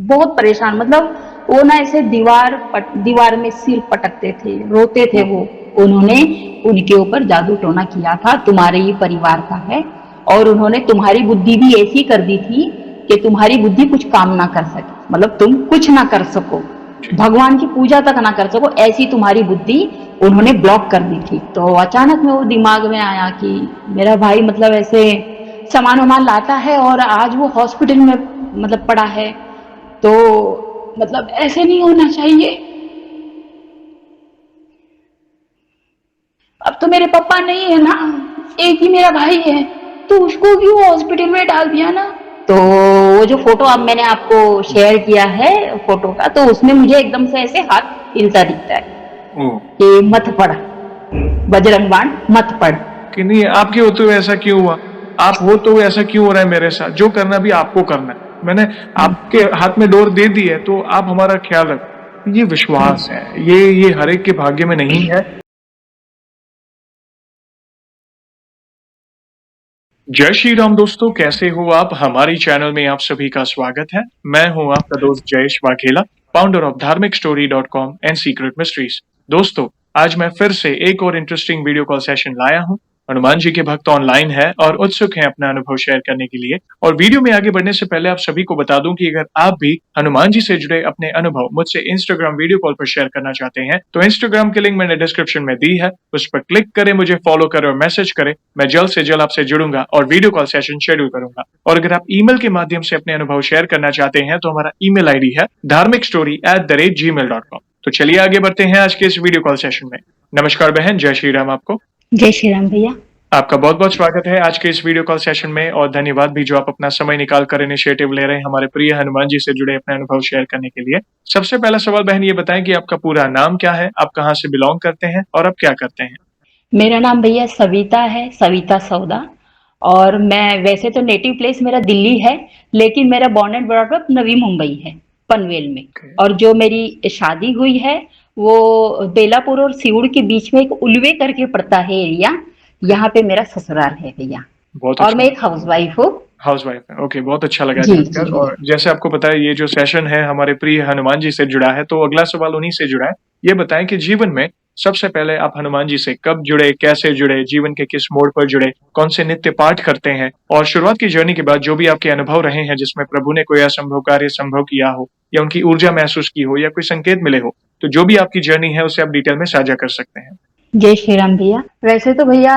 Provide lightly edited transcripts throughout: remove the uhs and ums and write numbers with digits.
बहुत परेशान, मतलब वो ना ऐसे दीवार में सिर पटकते थे, रोते थे वो। उन्होंने उनके ऊपर जादू टोना किया था, तुम्हारे ही परिवार का है, और उन्होंने तुम्हारी बुद्धि भी ऐसी कर दी थी कि तुम्हारी बुद्धि कुछ काम ना कर सके, मतलब तुम कुछ ना कर सको, जी। भगवान की पूजा तक ना कर सको, ऐसी तुम्हारी बुद्धि उन्होंने ब्लॉक कर दी थी। तो अचानक में वो दिमाग में आया कि मेरा भाई मतलब ऐसे सामान वामान लाता है और आज वो हॉस्पिटल में मतलब पड़ा है, तो मतलब ऐसे नहीं होना चाहिए। अब तो मेरे पापा नहीं है ना, एक ही मेरा भाई है, तो उसको क्यों हॉस्पिटल में डाल दिया ना। तो वो जो फोटो अब मैंने आपको शेयर किया है फोटो का, तो उसमें मुझे एकदम से ऐसे हाथ हिलता दिखता है ओह! कि मत पढ़, बजरंग बाण मत पढ़। कि नहीं आपके होते हुए ऐसा क्यों हुआ? आप हो तो ऐसा क्यों हो रहा है मेरे साथ? जो करना भी आपको करना है। मैंने आपके हाथ में डोर दे दी है, तो आप हमारा ख्याल रखें। ये विश्वास है, ये हर एक के भाग्य में नहीं है। जय श्री राम दोस्तों, कैसे हो आप? हमारी चैनल में आप सभी का स्वागत है। मैं हूँ आपका दोस्त जयेश वाघेला, फाउंडर ऑफ धार्मिकस्टोरी.com एंड सीक्रेट मिस्ट्रीज। दोस्तों, आज मैं फिर से एक और इंटरेस्टिंग वीडियो कॉल सेशन लाया हूँ। हनुमान जी के भक्त ऑनलाइन है और उत्सुक हैं अपना अनुभव शेयर करने के लिए। और वीडियो में आगे बढ़ने से पहले आप सभी को बता दूं कि अगर आप भी हनुमान जी से जुड़े अपने अनुभव मुझसे इंस्टाग्राम वीडियो कॉल पर शेयर करना चाहते हैं, तो इंस्टाग्राम की लिंक मैंने डिस्क्रिप्शन में दी है, उस पर क्लिक करें, मुझे फॉलो करें और मैसेज करें। मैं जल्द से जल्द आपसे जुड़ूंगा और वीडियो कॉल सेशन शेड्यूल करूंगा। और अगर आप ईमेल के माध्यम से अपने अनुभव शेयर करना चाहते हैं, तो हमारा ईमेल आईडी है dharmikstory@gmail.com। तो चलिए आगे बढ़ते हैं आज के इस वीडियो कॉल सेशन में। नमस्कार बहन, जय श्री राम आपको। जय श्री राम भैया। आपका बहुत बहुत स्वागत है आज के इस वीडियो कॉल सेशन में, और धन्यवाद भी जो आप अपना समय निकाल कर इनिशिएटिव ले रहे हैं हमारे प्रिय हनुमान जी से जुड़े अपने अनुभव शेयर करने के लिए। सबसे पहला सवाल बहन ये बताएं कि आपका पूरा नाम क्या है, आप कहाँ से बिलोंग करते हैं और आप क्या करते हैं? मेरा नाम भैया सविता है, सविता सौदा। और मैं वैसे तो नेटिव प्लेस मेरा दिल्ली है, लेकिन मेरा born and brought Navi Mumbai है, पनवेल में। Okay. और जो मेरी शादी हुई है वो बेलापुर और सिउड़ के बीच में एक उलवे करके पड़ता है एरिया, यहाँ पे मेरा ससुराल है भैया। बहुत और अच्छा। मैं एक हाउसवाइफ हूँ। हाउसवाइफ है, ओके, बहुत अच्छा लगा जी जानकर। जी और भैया। जैसे आपको पता है ये जो सेशन है हमारे प्रिय हनुमान जी से जुड़ा है, तो अगला सवाल उन्हीं से जुड़ा है। ये बताएं कि जीवन में सबसे पहले आप हनुमान जी से कब जुड़े, कैसे जुड़े, जीवन के किस मोड़ पर जुड़े, कौन से नित्य पाठ करते हैं, और शुरुआत की जर्नी के बाद जो भी आपके अनुभव रहे हैं जिसमें प्रभु ने कोई असंभव कार्य संभव किया हो, या उनकी ऊर्जा महसूस की हो, या कोई संकेत मिले हो, तो जो भी आपकी जर्नी है उसे आप डिटेल में साझा कर सकते हैं। जय श्री राम भैया। वैसे तो भैया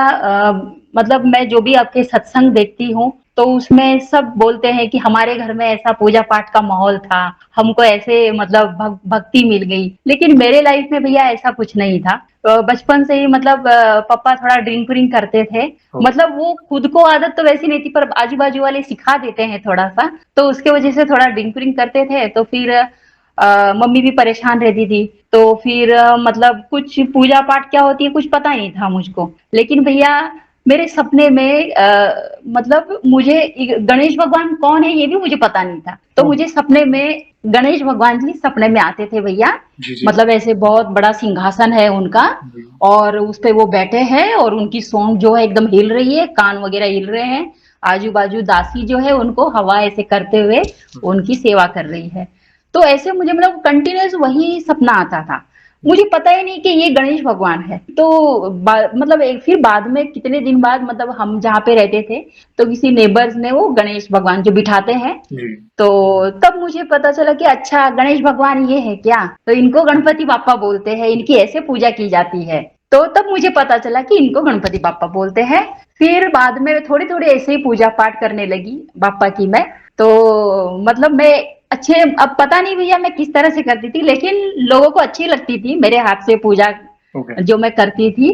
मतलब मैं जो भी आपके सत्संग देखती हूँ, तो उसमें सब बोलते हैं कि हमारे घर में ऐसा पूजा पाठ का माहौल था, हमको ऐसे मतलब भक्ति मिल गई। लेकिन मेरे लाइफ में भैया ऐसा कुछ नहीं था। बचपन से ही मतलब पापा थोड़ा ड्रिंक व्रिंक करते थे। मतलब वो खुद को आदत तो वैसी नहीं थी, पर आजू बाजू वाले सिखा देते हैं थोड़ा सा, तो उसके वजह से थोड़ा ड्रिंक व्रिंक करते थे। तो फिर मम्मी भी परेशान रहती थी। तो फिर मतलब कुछ पूजा पाठ क्या होती है कुछ पता ही नहीं था मुझको। लेकिन भैया मेरे सपने में मतलब मुझे गणेश भगवान कौन है ये भी मुझे पता नहीं था। तो मुझे सपने में गणेश भगवान जी सपने में आते थे भैया। जी जी। मतलब ऐसे बहुत बड़ा सिंहासन है उनका, जी। और उस पे वो बैठे हैं, और उनकी सोंग जो है एकदम हिल रही है, कान वगैरह हिल रहे हैं। आजू बाजू दासी जो है उनको हवा ऐसे करते हुए उनकी सेवा कर रही है। तो ऐसे मुझे मतलब कंटिन्यूस वही सपना आता था। मुझे पता ही नहीं कि ये गणेश भगवान है। तो मतलब एक फिर बाद में कितने दिन बाद मतलब हम जहाँ पे रहते थे, तो किसी नेबर्स ने वो गणेश भगवान जो बिठाते हैं, जी। तो तब मुझे पता चला कि अच्छा गणेश भगवान ये है क्या, तो इनको गणपति बापा बोलते हैं, इनकी ऐसे पूजा की जाती है। तो तब मुझे पता चला कि इनको गणपति बापा बोलते हैं। फिर बाद में थोड़ी थोड़ी ऐसे ही पूजा पाठ करने लगी बापा की मैं। तो मतलब मैं अच्छे, अब पता नहीं भैया मैं किस तरह से करती थी, लेकिन लोगों को अच्छी लगती थी मेरे हाथ से पूजा ओके। जो मैं करती थी।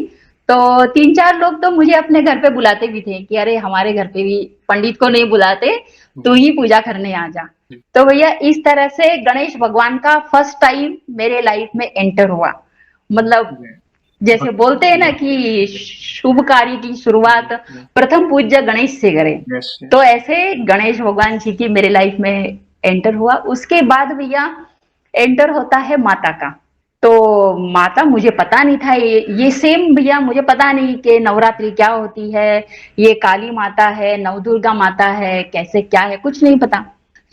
तो 3-4 लोग तो मुझे अपने घर पे बुलाते भी थे कि अरे हमारे घर पे भी पंडित को नहीं बुलाते, तू ही पूजा करने आ जा। तो भैया इस तरह से गणेश भगवान का फर्स्ट टाइम मेरे लाइफ में एंटर हुआ। मतलब जैसे बोलते हैं ना कि शुभ कार्य की शुरुआत प्रथम पूज्य गणेश से करें, यस। तो ऐसे गणेश भगवान जी की मेरे लाइफ में एंटर हुआ। उसके बाद भैया एंटर होता है माता का। तो माता मुझे पता नहीं था, ये सेम भैया मुझे पता नहीं कि नवरात्रि क्या होती है, ये काली माता है, नवदुर्गा माता है, कैसे क्या है कुछ नहीं पता।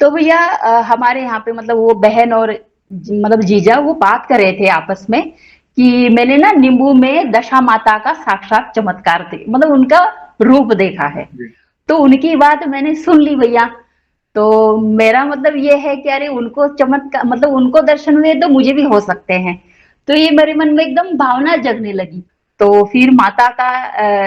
तो भैया हमारे यहाँ पे मतलब वो बहन और मतलब जीजा वो बात कर रहे थे आपस में कि मैंने ना नींबू में दशा माता का साक्षात चमत्कार थे मतलब उनका रूप देखा है। जी। तो उनकी बात मैंने सुन ली भैया। तो मेरा मतलब ये है कि अरे उनको चमत्कार मतलब उनको दर्शन हुए तो मुझे भी हो सकते हैं। तो ये मेरे मन में एकदम भावना जगने लगी। तो फिर माता का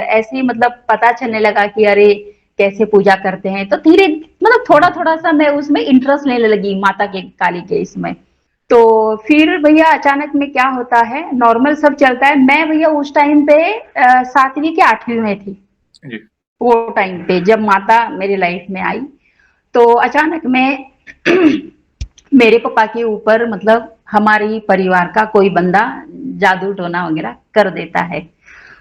ऐसे ही मतलब पता चलने लगा कि अरे कैसे पूजा करते हैं। तो धीरे मतलब थोड़ा थोड़ा सा मैं उसमें इंटरेस्ट लेने लगी माता के काली के इसमें। तो फिर भैया अचानक में क्या होता है नॉर्मल सब चलता है। मैं भैया उस टाइम पे 7वीं के 8वीं में थी। जी। वो टाइम पे जब माता मेरी लाइफ में आई तो अचानक में मेरे पापा के ऊपर मतलब हमारी परिवार का कोई बंदा जादू टोना वगैरह कर देता है।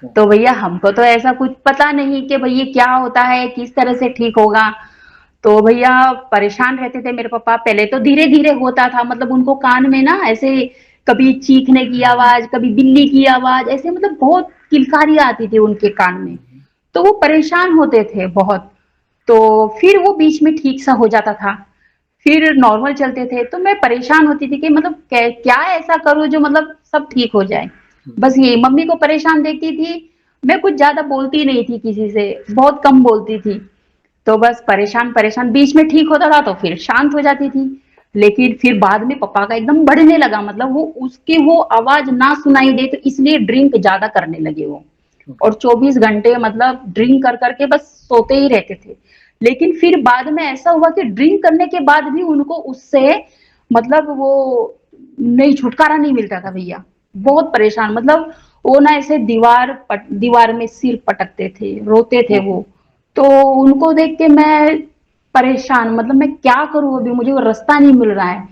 तो भैया हमको तो ऐसा कुछ पता नहीं कि भैया क्या होता है किस तरह से ठीक होगा। तो भैया परेशान रहते थे मेरे पापा। पहले तो धीरे धीरे होता था मतलब उनको कान में ना ऐसे कभी चीखने की आवाज कभी बिल्ली की आवाज ऐसे मतलब बहुत किलकारी आती थी उनके कान में। तो वो परेशान होते थे बहुत। तो फिर वो बीच में ठीक सा हो जाता था। फिर नॉर्मल चलते थे तो मैं परेशान होती थी कि मतलब क्या ऐसा करूं जो मतलब सब ठीक हो जाए। बस ये मम्मी को परेशान देखती थी। मैं कुछ ज्यादा बोलती नहीं थी किसी से बहुत कम बोलती थी। तो बस परेशान परेशान बीच में ठीक होता था तो फिर शांत हो जाती थी। लेकिन फिर बाद में पापा का एकदम बढ़ने लगा मतलब वो उसकी वो आवाज ना सुनाई दे तो इसलिए ड्रिंक ज्यादा करने लगे वो। और 24 घंटे मतलब ड्रिंक कर करके बस सोते ही रहते थे। लेकिन फिर बाद में ऐसा हुआ कि ड्रिंक करने के बाद भी उनको उससे मतलब वो नहीं छुटकारा नहीं मिलता था भैया। बहुत परेशान मतलब वो ना ऐसे दीवार में सिर पटकते थे रोते थे वो। तो उनको देख के मैं परेशान मतलब मैं क्या करूं अभी मुझे वो रास्ता नहीं मिल रहा है।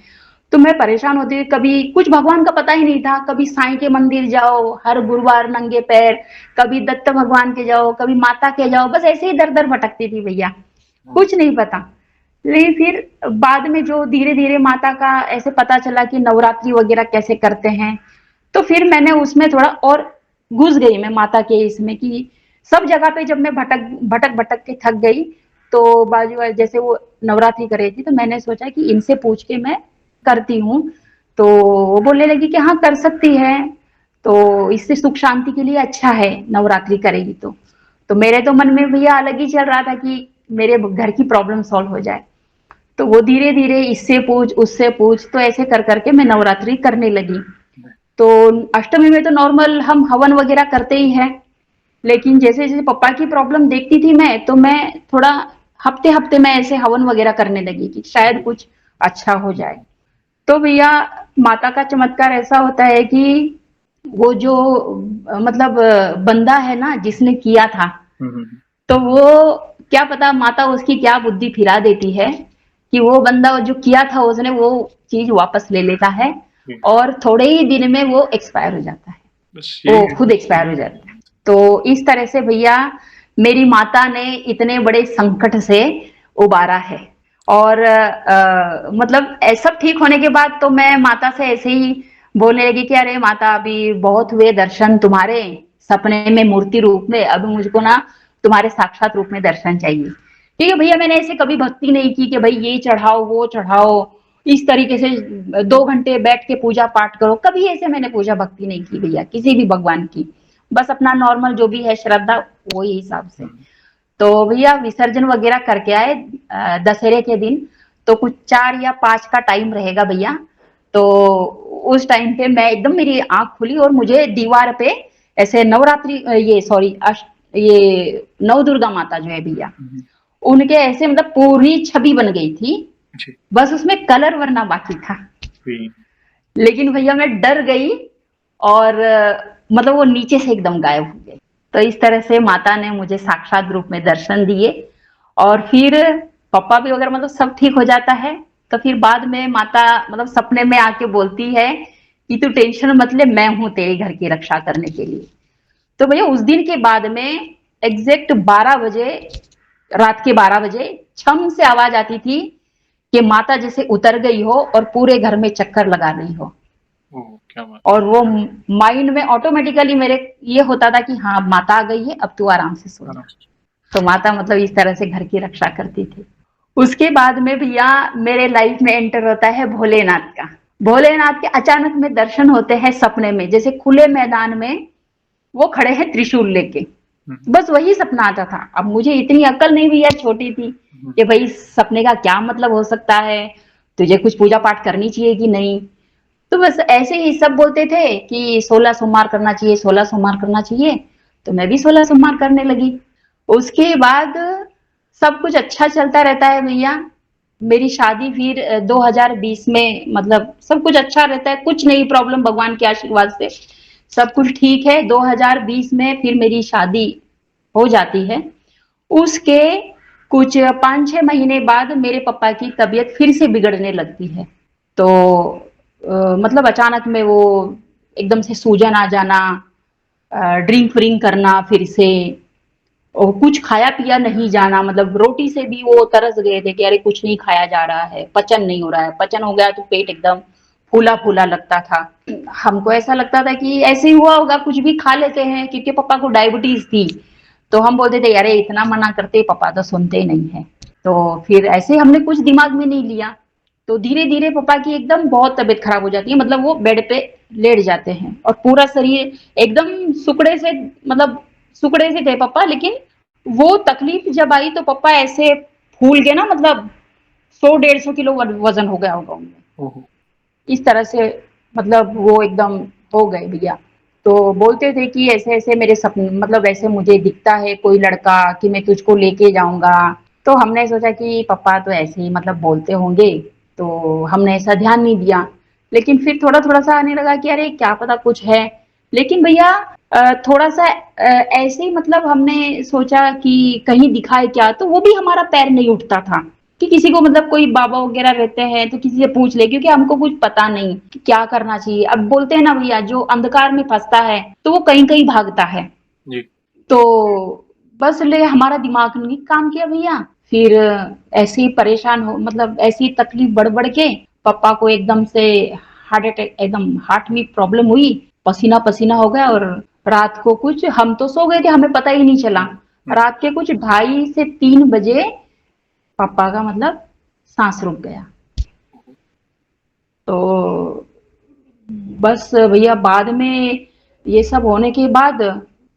तो मैं परेशान होती हुई कभी कुछ भगवान का पता ही नहीं था। कभी साईं के मंदिर जाओ हर गुरुवार नंगे पैर कभी दत्त भगवान के जाओ कभी माता के जाओ बस ऐसे ही दर दर भटकती थी भैया। कुछ नहीं पता। लेकिन फिर बाद में जो धीरे धीरे माता का ऐसे पता चला कि नवरात्रि वगैरह कैसे करते हैं। तो फिर मैंने उसमें थोड़ा और घुस गई मैं माता के इसमें कि सब जगह पे जब मैं भटक भटक भटक के थक गई। तो बाजू जैसे वो नवरात्रि कर रही थी तो मैंने सोचा कि इनसे पूछ के मैं करती हूँ। तो वो बोलने लगी कि हाँ कर सकती है। तो इससे सुख शांति के लिए अच्छा है नवरात्रि करेगी तो मेरे तो मन में भैया अलग ही चल रहा था कि मेरे घर की प्रॉब्लम सॉल्व हो जाए। तो वो धीरे धीरे इससे पूछ उससे पूछ तो ऐसे कर करके मैं नवरात्रि करने लगी। तो अष्टमी में तो नॉर्मल हम हवन वगैरह करते ही हैं। लेकिन जैसे जैसे पापा की प्रॉब्लम देखती थी मैं तो मैं थोड़ा हफ्ते हफ्ते में ऐसे हवन वगैरह करने लगी कि शायद कुछ अच्छा हो जाए। तो भैया माता का चमत्कार ऐसा होता है कि वो जो मतलब बंदा है ना जिसने किया था तो वो क्या पता माता उसकी क्या बुद्धि फिरा देती है कि वो बंदा जो किया था उसने वो चीज वापस ले लेता है। और थोड़े ही दिन में वो एक्सपायर हो जाता है। बस वो यही खुद एक्सपायर हो जाता है। तो इस तरह से भैया मेरी माता ने इतने बड़े संकट से उबारा है। और मतलब सब ठीक होने के बाद तो मैं माता से ऐसे ही बोलने लगी कि अरे माता अभी बहुत हुए दर्शन तुम्हारे सपने में मूर्ति रूप में अब मुझको ना तुम्हारे साक्षात रूप में दर्शन चाहिए। ठीक है भैया मैंने ऐसे कभी भक्ति नहीं की कि भाई ये चढ़ाओ वो चढ़ाओ इस तरीके से 2 घंटे बैठ के पूजा पाठ करो कभी ऐसे मैंने पूजा भक्ति नहीं की भैया किसी भी भगवान की। बस अपना नॉर्मल जो भी है श्रद्धा वही हिसाब से। तो भैया विसर्जन वगैरह करके आए दशहरे के दिन। तो कुछ 4 या 5 का टाइम रहेगा भैया। तो उस टाइम पे मैं एकदम मेरी आंख खुली और मुझे दीवार पे ऐसे नवरात्रि ये सॉरी ये नव दुर्गा माता जो है भैया उनके ऐसे मतलब पूरी छवि बन गई थी। बस उसमें कलर भरना बाकी था। लेकिन भैया मैं डर गई और मतलब वो नीचे से एकदम गायब हो गए। तो इस तरह से माता ने मुझे साक्षात रूप में दर्शन दिए। और फिर पापा भी अगर मतलब सब ठीक हो जाता है तो फिर बाद में माता मतलब सपने में आके बोलती है कि तू टेंशन मत ले मैं हूं तेरे घर की रक्षा करने के लिए। तो भैया उस दिन के बाद में एग्जैक्ट 12 बजे रात के 12 बजे छम से आवाज आती थी कि माता जैसे उतर गई हो और पूरे घर में चक्कर लगा रही हो। क्या बात। और वो माइंड में ऑटोमेटिकली मेरे ये होता था कि हाँ माता आ गई है अब तू आराम से सो जा। तो माता मतलब इस तरह से घर की रक्षा करती थी। उसके बाद में भैया मेरे लाइफ में एंटर होता है भोलेनाथ का। भोलेनाथ के अचानक में दर्शन होते हैं सपने में, जैसे खुले मैदान में वो खड़े हैं त्रिशूल लेके। हम्म, बस वही सपना आता था। अब मुझे इतनी अक्ल नहीं भैया, छोटी थी, हम्म, कि भाई सपने का क्या मतलब हो सकता है, तुझे कुछ पूजा पाठ करनी चाहिए कि नहीं। तो बस ऐसे ही सब बोलते थे कि 16 सोमवार करना चाहिए, 16 सोमवार करना चाहिए। तो मैं भी 16 सोमवार करने लगी। उसके बाद सब कुछ अच्छा चलता रहता है भैया। मेरी शादी फिर 2020 में, मतलब सब कुछ अच्छा रहता है, कुछ नहीं प्रॉब्लम, भगवान के आशीर्वाद से सब कुछ ठीक है। 2020 में फिर मेरी शादी हो जाती है। उसके कुछ 5-6 महीने बाद मेरे पापा की तबीयत फिर से बिगड़ने लगती है। तो मतलब अचानक में वो एकदम से सूजन आ जाना, ड्रिंक व्रिंक करना फिर से, और कुछ खाया पिया नहीं जाना, मतलब रोटी से भी वो तरस गए थे कि अरे कुछ नहीं खाया जा रहा है, पचन नहीं हो रहा है, पचन हो गया तो पेट एकदम फूला फूला लगता था। हमको ऐसा लगता था कि ऐसे ही हुआ होगा, कुछ भी खा लेते हैं, क्योंकि पापा को डायबिटीज थी। तो हम बोलते थे अरे इतना मना करते पापा तो सुनते ही नहीं है। तो फिर ऐसे हमने कुछ दिमाग में नहीं लिया। तो धीरे धीरे पापा की एकदम बहुत तबीयत खराब हो जाती है, मतलब वो बेड पे लेट जाते हैं और पूरा शरीर एकदम सुकड़े से, मतलब सुकड़े से थे पापा। लेकिन वो तकलीफ जब आई तो पापा ऐसे फूल गए ना, मतलब 100-150 किलो वजन हो गया होगा उनमें, ओहो, इस तरह से। मतलब वो एकदम हो गए भैया। तो बोलते थे कि ऐसे ऐसे मेरे सपने, मतलब ऐसे मुझे दिखता है कोई लड़का कि मैं तुझको लेके जाऊंगा। तो हमने सोचा कि पापा तो ऐसे ही मतलब बोलते होंगे, तो हमने ऐसा ध्यान नहीं दिया। लेकिन फिर थोड़ा थोड़ा सा आने लगा कि अरे क्या पता कुछ है। लेकिन भैया थोड़ा सा ऐसे ही, मतलब हमने सोचा कि कहीं दिखाए क्या, तो वो भी हमारा पैर नहीं उठता था कि किसी को, मतलब कोई बाबा वगैरह रहते हैं तो किसी से पूछ ले, क्योंकि हमको कुछ पता नहीं कि क्या करना चाहिए। अब बोलते हैं ना भैया, जो अंधकार में फंसता है तो वो कहीं कहीं भागता है। जी, तो बस ले हमारा दिमाग नहीं काम किया भैया। फिर ऐसे ही परेशान हो, मतलब ऐसी तकलीफ बढ़ बढ़ के पापा को एकदम से हार्ट अटैक, एकदम हार्ट में प्रॉब्लम हुई, पसीना पसीना हो गया। और रात को कुछ, हम तो सो गए थे, हमें पता ही नहीं चला। हम्म, रात के कुछ 2:30 से 3 बजे पापा का मतलब सांस रुक गया। तो बस भैया बाद में ये सब होने के बाद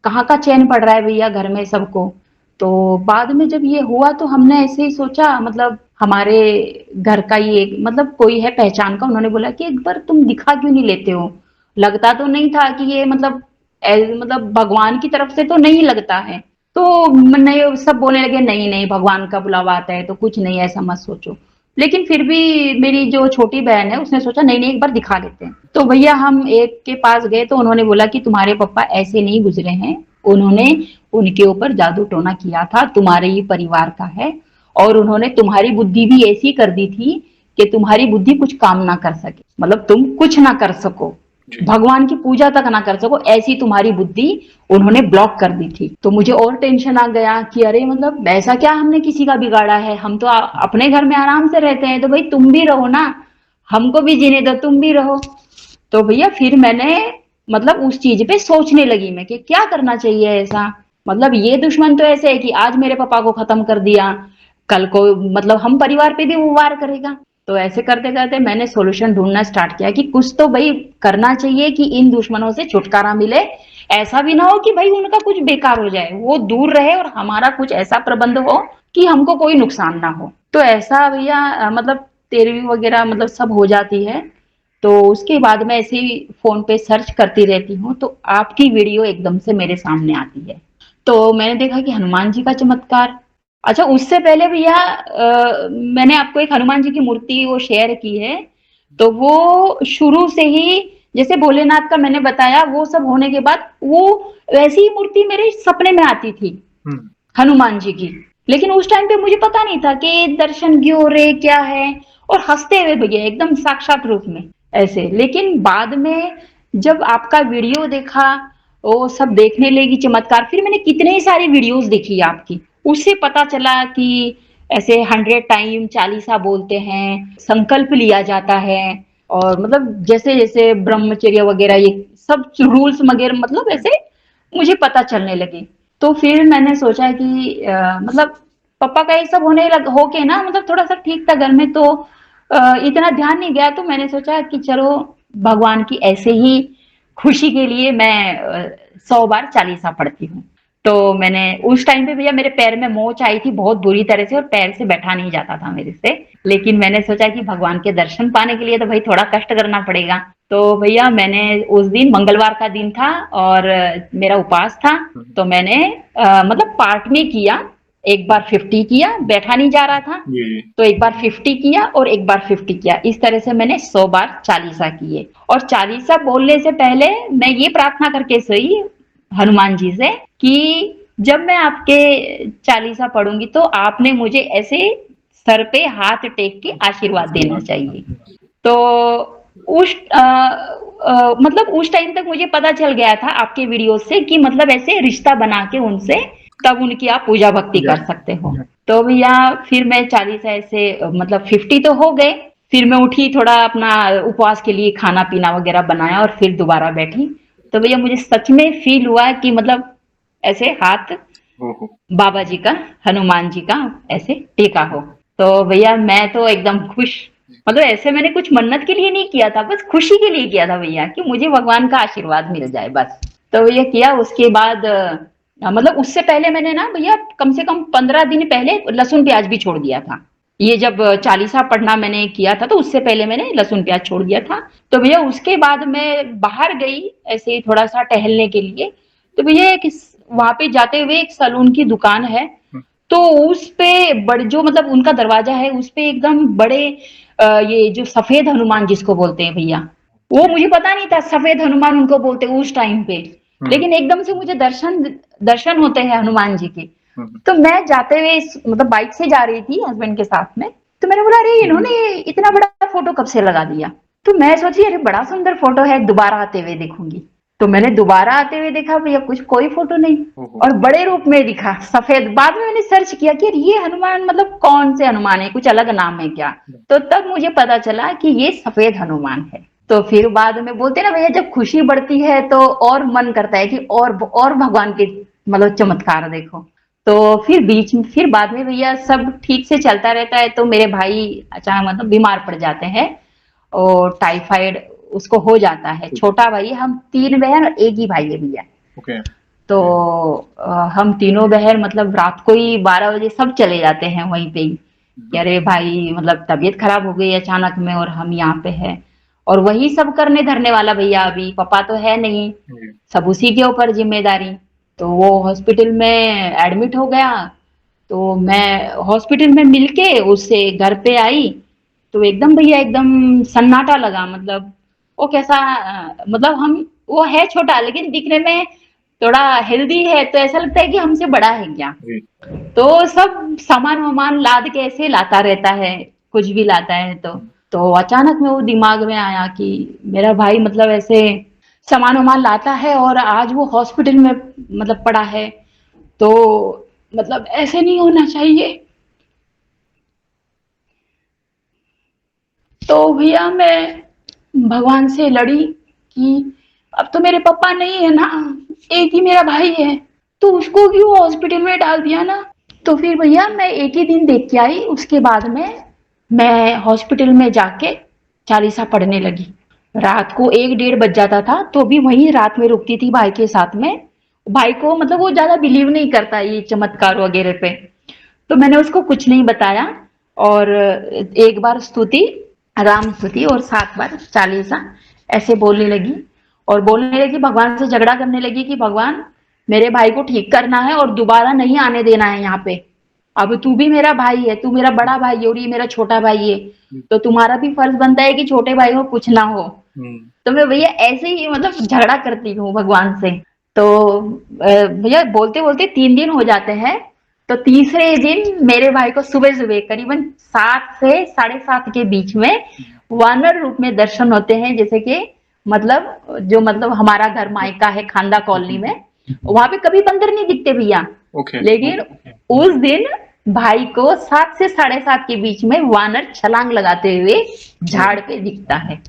कहाँ का चैन पड़ रहा है भैया घर में सबको। तो बाद में जब ये हुआ तो हमने ऐसे ही सोचा, मतलब हमारे घर का ही एक, मतलब कोई है पहचान का, उन्होंने बोला कि एक बार तुम दिखा क्यों नहीं लेते हो। लगता तो नहीं था कि ये मतलब मतलब भगवान की तरफ से तो नहीं लगता है। तो नहीं, सब बोलने लगे नहीं नहीं भगवान का बुलावा आता है तो कुछ नहीं, ऐसा मत सोचो। लेकिन फिर भी मेरी जो छोटी बहन है उसने सोचा नहीं नहीं एक बार दिखा लेते हैं। तो भैया हम एक के पास गए तो उन्होंने बोला कि तुम्हारे पापा ऐसे नहीं गुजरे हैं, उन्होंने उनके ऊपर जादू टोना किया था, तुम्हारे ही परिवार का है। और उन्होंने तुम्हारी बुद्धि भी ऐसी कर दी थी कि तुम्हारी बुद्धि कुछ काम ना कर सके, मतलब तुम कुछ ना कर सको, जी, भगवान की पूजा तक ना कर सको, ऐसी तुम्हारी बुद्धि उन्होंने ब्लॉक कर दी थी। तो मुझे और टेंशन आ गया कि अरे मतलब ऐसा क्या हमने किसी का बिगाड़ा है, हम तो अपने घर में आराम से रहते हैं, तो भाई तुम भी रहो ना, हमको भी जीने दो, तुम भी रहो। तो भैया फिर मैंने मतलब उस चीज पे सोचने लगी मैं कि क्या करना चाहिए ऐसा। मतलब ये दुश्मन तो ऐसे है कि आज मेरे पापा को खत्म कर दिया, कल को मतलब हम परिवार पे भी वो वार करेगा। तो ऐसे करते करते मैंने सॉल्यूशन ढूंढना स्टार्ट किया कि कुछ तो भाई करना चाहिए कि इन दुश्मनों से छुटकारा मिले। ऐसा भी ना हो कि भाई उनका कुछ बेकार हो जाए, वो दूर रहे और हमारा कुछ ऐसा प्रबंध हो कि हमको कोई नुकसान ना हो। तो ऐसा भैया मतलब 13वीं वगैरह मतलब सब हो जाती है। तो उसके बाद मैं ऐसे ही फोन पे सर्च करती रहती हूँ तो आपकी वीडियो एकदम से मेरे सामने आती है। तो मैंने देखा कि हनुमान जी का चमत्कार। अच्छा उससे पहले भैया मैंने आपको एक हनुमान जी की मूर्ति वो शेयर की है। तो वो शुरू से ही, जैसे भोलेनाथ का मैंने बताया, वो सब होने के बाद वो वैसी ही मूर्ति मेरे सपने में आती थी, हम्म, हनुमान जी की। लेकिन उस टाइम पे मुझे पता नहीं था कि दर्शन क्यों हो रहे क्या है, और हंसते हुए भैया एकदम साक्षात रूप में ऐसे। लेकिन बाद में जब आपका वीडियो देखा, वो सब देखने लगी चमत्कार, फिर मैंने कितने सारी वीडियोस देखी आपकी, उससे पता चला कि ऐसे 100 टाइम चालीसा बोलते हैं, संकल्प लिया जाता है, और मतलब जैसे जैसे ब्रह्मचर्य वगैरह ये सब रूल्स वगैरह, मतलब ऐसे मुझे पता चलने लगे। तो फिर मैंने सोचा कि मतलब पापा का ये सब हो के ना मतलब थोड़ा सा ठीक था घर में, तो इतना ध्यान नहीं गया। तो मैंने सोचा कि चलो भगवान की ऐसे ही खुशी के लिए मैं 100 बार चालीसा पढ़ती हूँ। तो मैंने उस टाइम पे भैया मेरे पैर में मोच आई थी बहुत बुरी तरह से, और पैर से बैठा नहीं जाता था मेरे से। लेकिन मैंने सोचा कि भगवान के दर्शन पाने के लिए तो भाई थोड़ा कष्ट करना पड़ेगा। तो भैया मैंने उस दिन मंगलवार का दिन था और मेरा उपवास था। तो मैंने मतलब पार्ट में किया, एक बार 50 किया, बैठा नहीं जा रहा था, जी। तो एक बार 50 किया और एक बार 50 किया। इस तरह से मैंने 100 बार चालीसा किए। और चालीसा बोलने से पहले मैं ये प्रार्थना करके सोई हनुमान जी से कि जब मैं आपके चालीसा पढ़ूंगी तो आपने मुझे ऐसे सर पे हाथ टेक के आशीर्वाद देना चाहिए। तो उस मतलब उस टाइम तक मुझे पता चल गया था आपके वीडियो से कि मतलब ऐसे रिश्ता बना के उनसे तब उनकी आप पूजा भक्ति कर सकते हो। तो भैया फिर मैं चालीसा ऐसे मतलब 50 तो हो गए। फिर मैं उठी, थोड़ा अपना उपवास के लिए खाना पीना वगैरह बनाया और फिर दोबारा बैठी। तो भैया मुझे सच में फील हुआ कि मतलब ऐसे हाथ ओहो। बाबा जी का, हनुमान जी का ऐसे टेका हो। तो भैया मैं तो एकदम खुश, मतलब ऐसे मैंने कुछ मन्नत के लिए नहीं किया था, बस खुशी के लिए किया था भैया कि मुझे भगवान का आशीर्वाद मिल जाए बस। तो भैया किया। उसके बाद मतलब उससे पहले मैंने ना भैया कम से कम 15 दिन पहले लहसुन प्याज भी छोड़ दिया था। ये जब चालीसा पढ़ना मैंने किया था तो उससे पहले मैंने लहसुन प्याज छोड़ दिया था। तो भैया उसके बाद मैं बाहर गई ऐसे थोड़ा सा टहलने के लिए। तो भैया एक वहां पे जाते हुए एक सलून की दुकान है, तो उस पे बड़े जो मतलब उनका दरवाजा है उस पे एकदम बड़े ये जो सफेद हनुमान जिसको बोलते हैं भैया, वो मुझे पता नहीं था सफेद हनुमान उनको बोलते उस टाइम पे। लेकिन एकदम से मुझे दर्शन दर्शन होते हैं हनुमान जी के। तो मैं जाते हुए मतलब बाइक से जा रही थी हस्बैंड के साथ में। तो मैंने बोला अरे इन्होंने इतना बड़ा फोटो कब से लगा दिया। तो मैं सोची अरे बड़ा सुंदर फोटो है, दोबारा आते हुए देखूंगी। तो मैंने दोबारा आते हुए देखा भैया कुछ कोई फोटो नहीं, और बड़े रूप में दिखा सफेद। बाद में मैंने सर्च किया कि ये हनुमान मतलब कौन से हनुमान है, कुछ अलग नाम है क्या। तो तब मुझे पता चला कि ये सफेद हनुमान है। तो फिर बाद में बोलते ना भैया जब खुशी बढ़ती है तो और मन करता है कि और भगवान के मतलब चमत्कार देखो। तो फिर बीच में फिर बाद में भैया सब ठीक से चलता रहता है। तो मेरे भाई अचानक मतलब बीमार पड़ जाते हैं और टाइफाइड उसको हो जाता है। छोटा भाई, हम 3 बहन और एक ही भाई है भैया। ओके। तो हम तीनों बहन मतलब रात को ही 12 बजे सब चले जाते हैं वहीं पे ही कि अरे भाई मतलब तबीयत खराब हो गई अचानक में और हम यहाँ पे हैं। और वही सब करने धरने वाला भैया, अभी पापा तो है नहीं, सब उसी के ऊपर जिम्मेदारी। तो वो हॉस्पिटल में एडमिट हो गया। तो मैं हॉस्पिटल में मिलके उससे घर पे आई तो एकदम भैया एकदम सन्नाटा लगा। मतलब वो कैसा मतलब हम वो है छोटा लेकिन दिखने में थोड़ा हेल्दी है, तो ऐसा लगता है कि हमसे बड़ा है क्या। तो सब सामान वामान लाद के ऐसे लाता रहता है, कुछ भी लाता है। तो अचानक में वो दिमाग में आया कि मेरा भाई मतलब ऐसे सामान वामान लाता है और आज वो हॉस्पिटल में मतलब पड़ा है, तो मतलब ऐसे नहीं होना चाहिए। तो भैया मैं भगवान से लड़ी कि अब तो मेरे पापा नहीं है ना, एक ही मेरा भाई है, तो उसको क्यों हॉस्पिटल में डाल दिया ना। तो फिर भैया मैं एक ही दिन देख के आई, उसके बाद में मैं हॉस्पिटल में जाके चालीसा पढ़ने लगी। रात को 1 डेढ़ बज जाता था तो भी वहीं रात में रुकती थी भाई के साथ में। भाई को मतलब वो ज्यादा बिलीव नहीं करता ये चमत्कार वगैरह पे, तो मैंने उसको कुछ नहीं बताया। और एक बार स्तुति, राम स्तुति और 7 बार चालीसा ऐसे बोलने लगी। और बोलने लगी भगवान से झगड़ा करने लगी कि भगवान मेरे भाई को ठीक करना है और दोबारा नहीं आने देना है यहाँ पे। अब तू भी मेरा भाई है, तू मेरा बड़ा भाई है और ये मेरा छोटा भाई है, तो तुम्हारा भी फर्ज बनता है कि छोटे भाई को कुछ ना हो। तो मैं भैया ऐसे ही मतलब झगड़ा करती हूँ भगवान से। तो भैया बोलते बोलते 3 दिन हो जाते हैं। तो तीसरे दिन मेरे भाई को सुबह सुबह करीबन 7 से 7:30 के बीच में वानर रूप में दर्शन होते हैं। जैसे कि मतलब जो मतलब हमारा घर मायका है खांदा कॉलोनी में, वहां पे कभी बंदर नहीं दिखते भैया। लेकिन उस दिन भाई को 7 से 7:30 के बीच में वानर छलांग लगाते हुए झाड़ पे दिखता है।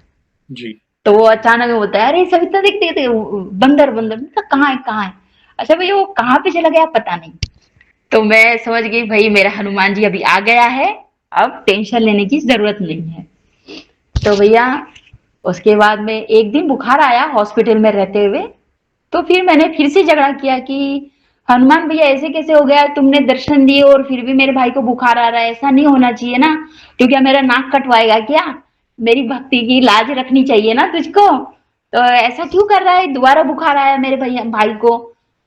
जी। तो वो अचानक में बोलता है अरे सविता दिखते थे बंदर बंदर, कहाँ है कहाँ है। अच्छा भैया वो कहाँ पे चला गया पता नहीं। तो मैं समझ गई भाई मेरा हनुमान जी अभी आ गया है, अब टेंशन लेने की जरूरत नहीं है। तो भैया उसके बाद में एक दिन बुखार आया हॉस्पिटल में रहते हुए। तो फिर मैंने फिर से झगड़ा किया कि हनुमान भैया ऐसे कैसे हो गया, तुमने दर्शन दिए और फिर भी मेरे भाई को बुखार आ रहा है, ऐसा नहीं होना चाहिए ना। तो क्या मेरा नाक कटवाएगा क्या? मेरी भक्ति की लाज रखनी चाहिए ना तुझको। तो ऐसा क्यों कर रहा है, दोबारा बुखार आया मेरे भैया भाई को